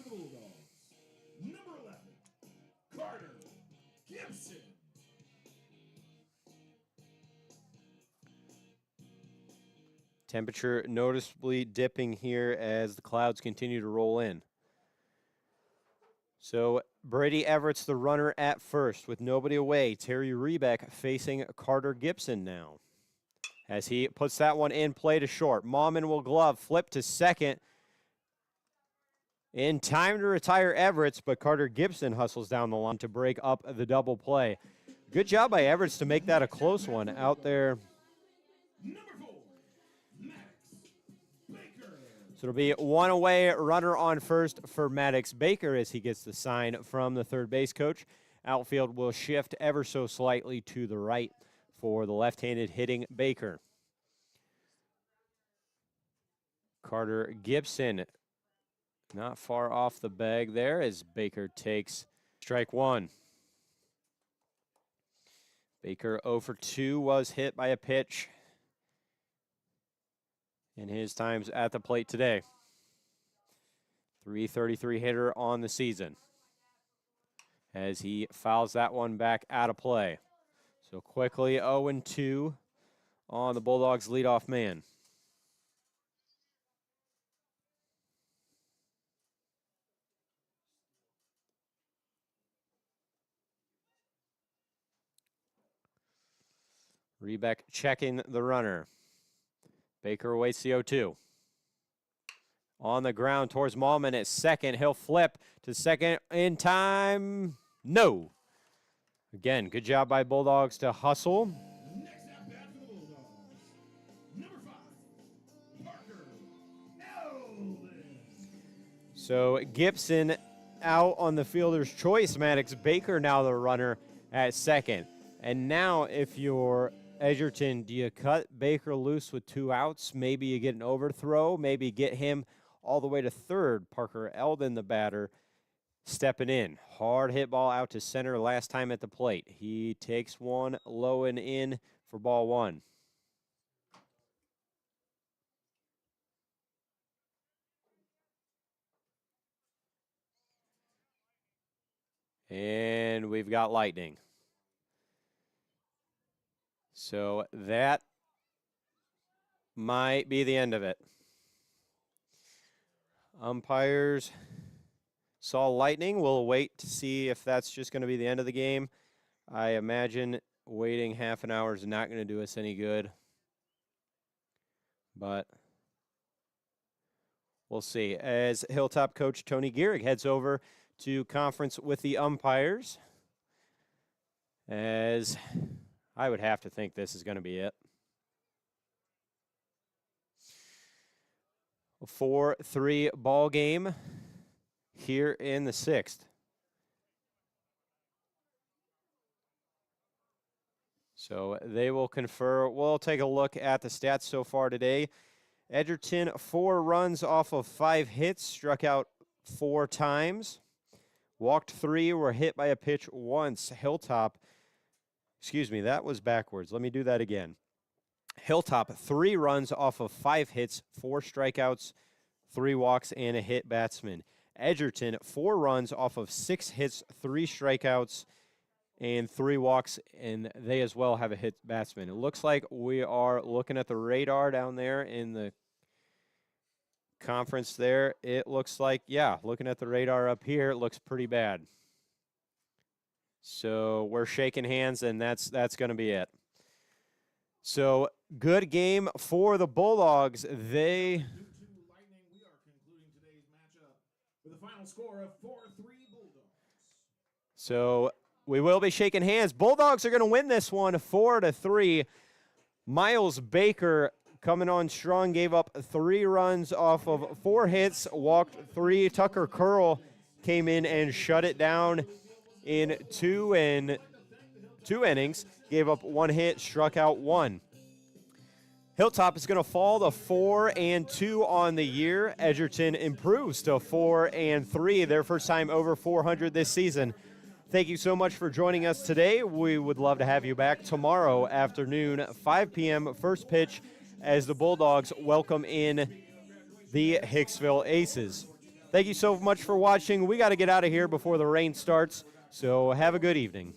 Number 11, Carter Gibson. Temperature noticeably dipping here as the clouds continue to roll in. So Brady Everett's the runner at first with nobody away. Terry Rebeck facing Carter Gibson now. As he puts that one in play to short. Mauman will glove, flip to second. In time to retire Everett's, but Carter Gibson hustles down the line to break up the double play. Good job by Everett's to make that a close one out there. Number 4, Maddox Baker. So it'll be 1 away, runner on first for Maddox Baker as he gets the sign from the third base coach. Outfield will shift ever so slightly to the right for the left-handed hitting Baker. Carter Gibson not far off the bag there as Baker takes strike 1. Baker 0 for 2 was hit by a pitch in his times at the plate today. .333 hitter on the season as he fouls that one back out of play. So quickly 0-2 on the Bulldogs' leadoff man. Rebeck checking the runner. Baker awaits the 0-2. On the ground towards Mauman at second. He'll flip to second in time. No. Again, good job by Bulldogs to hustle. Next at bat for the Bulldogs. Number 5, Parker Eldon. So Gibson out on the fielder's choice. Maddox Baker now the runner at second. And now if you're Edgerton, do you cut Baker loose with 2 outs? Maybe you get an overthrow. Maybe get him all the way to third. Parker Eldon, the batter, stepping in. Hard hit ball out to center last time at the plate. He takes one low and in for ball 1. And we've got lightning. So that might be the end of it. Umpires saw lightning. We'll wait to see if that's just going to be the end of the game. I imagine waiting half an hour is not going to do us any good. But we'll see. As Hilltop coach Tony Gehrig heads over to conference with the umpires, as I would have to think this is going to be it. 4-3 ball game here in the 6th. So they will confer. We'll take a look at the stats so far today. Edgerton, 4 runs off of 5 hits, struck out 4 times. Walked 3, were hit by a pitch once. Hilltop, excuse me, that was backwards. Let me do that again. Hilltop, 3 runs off of 5 hits, 4 strikeouts, 3 walks, and a hit batsman. Edgerton, 4 runs off of 6 hits, 3 strikeouts, and 3 walks, and they as well have a hit batsman. It looks like we are looking at the radar down there in the conference there. It looks like, yeah, looking at the radar up here, it looks pretty bad. So we're shaking hands, and that's going to be it. So good game for the Bulldogs. They... Due to lightning, we are concluding today's matchup with a final score of 4-3 Bulldogs. So we will be shaking hands. Bulldogs are going to win this one 4-3. Miles Baker coming on strong, gave up 3 runs off of 4 hits, walked 3. Tucker Curl came in and shut it down in 2 innings, gave up 1 hit, struck out 1. Hilltop is going to fall to 4-2 on the year. Edgerton improves to 4-3, their first time over 400 this season. Thank you so much for joining us today. We would love to have you back tomorrow afternoon, 5 p.m. first pitch, as the Bulldogs welcome in the Hicksville Aces. Thank you so much for watching. We got to get out of here before the rain starts, so have a good evening.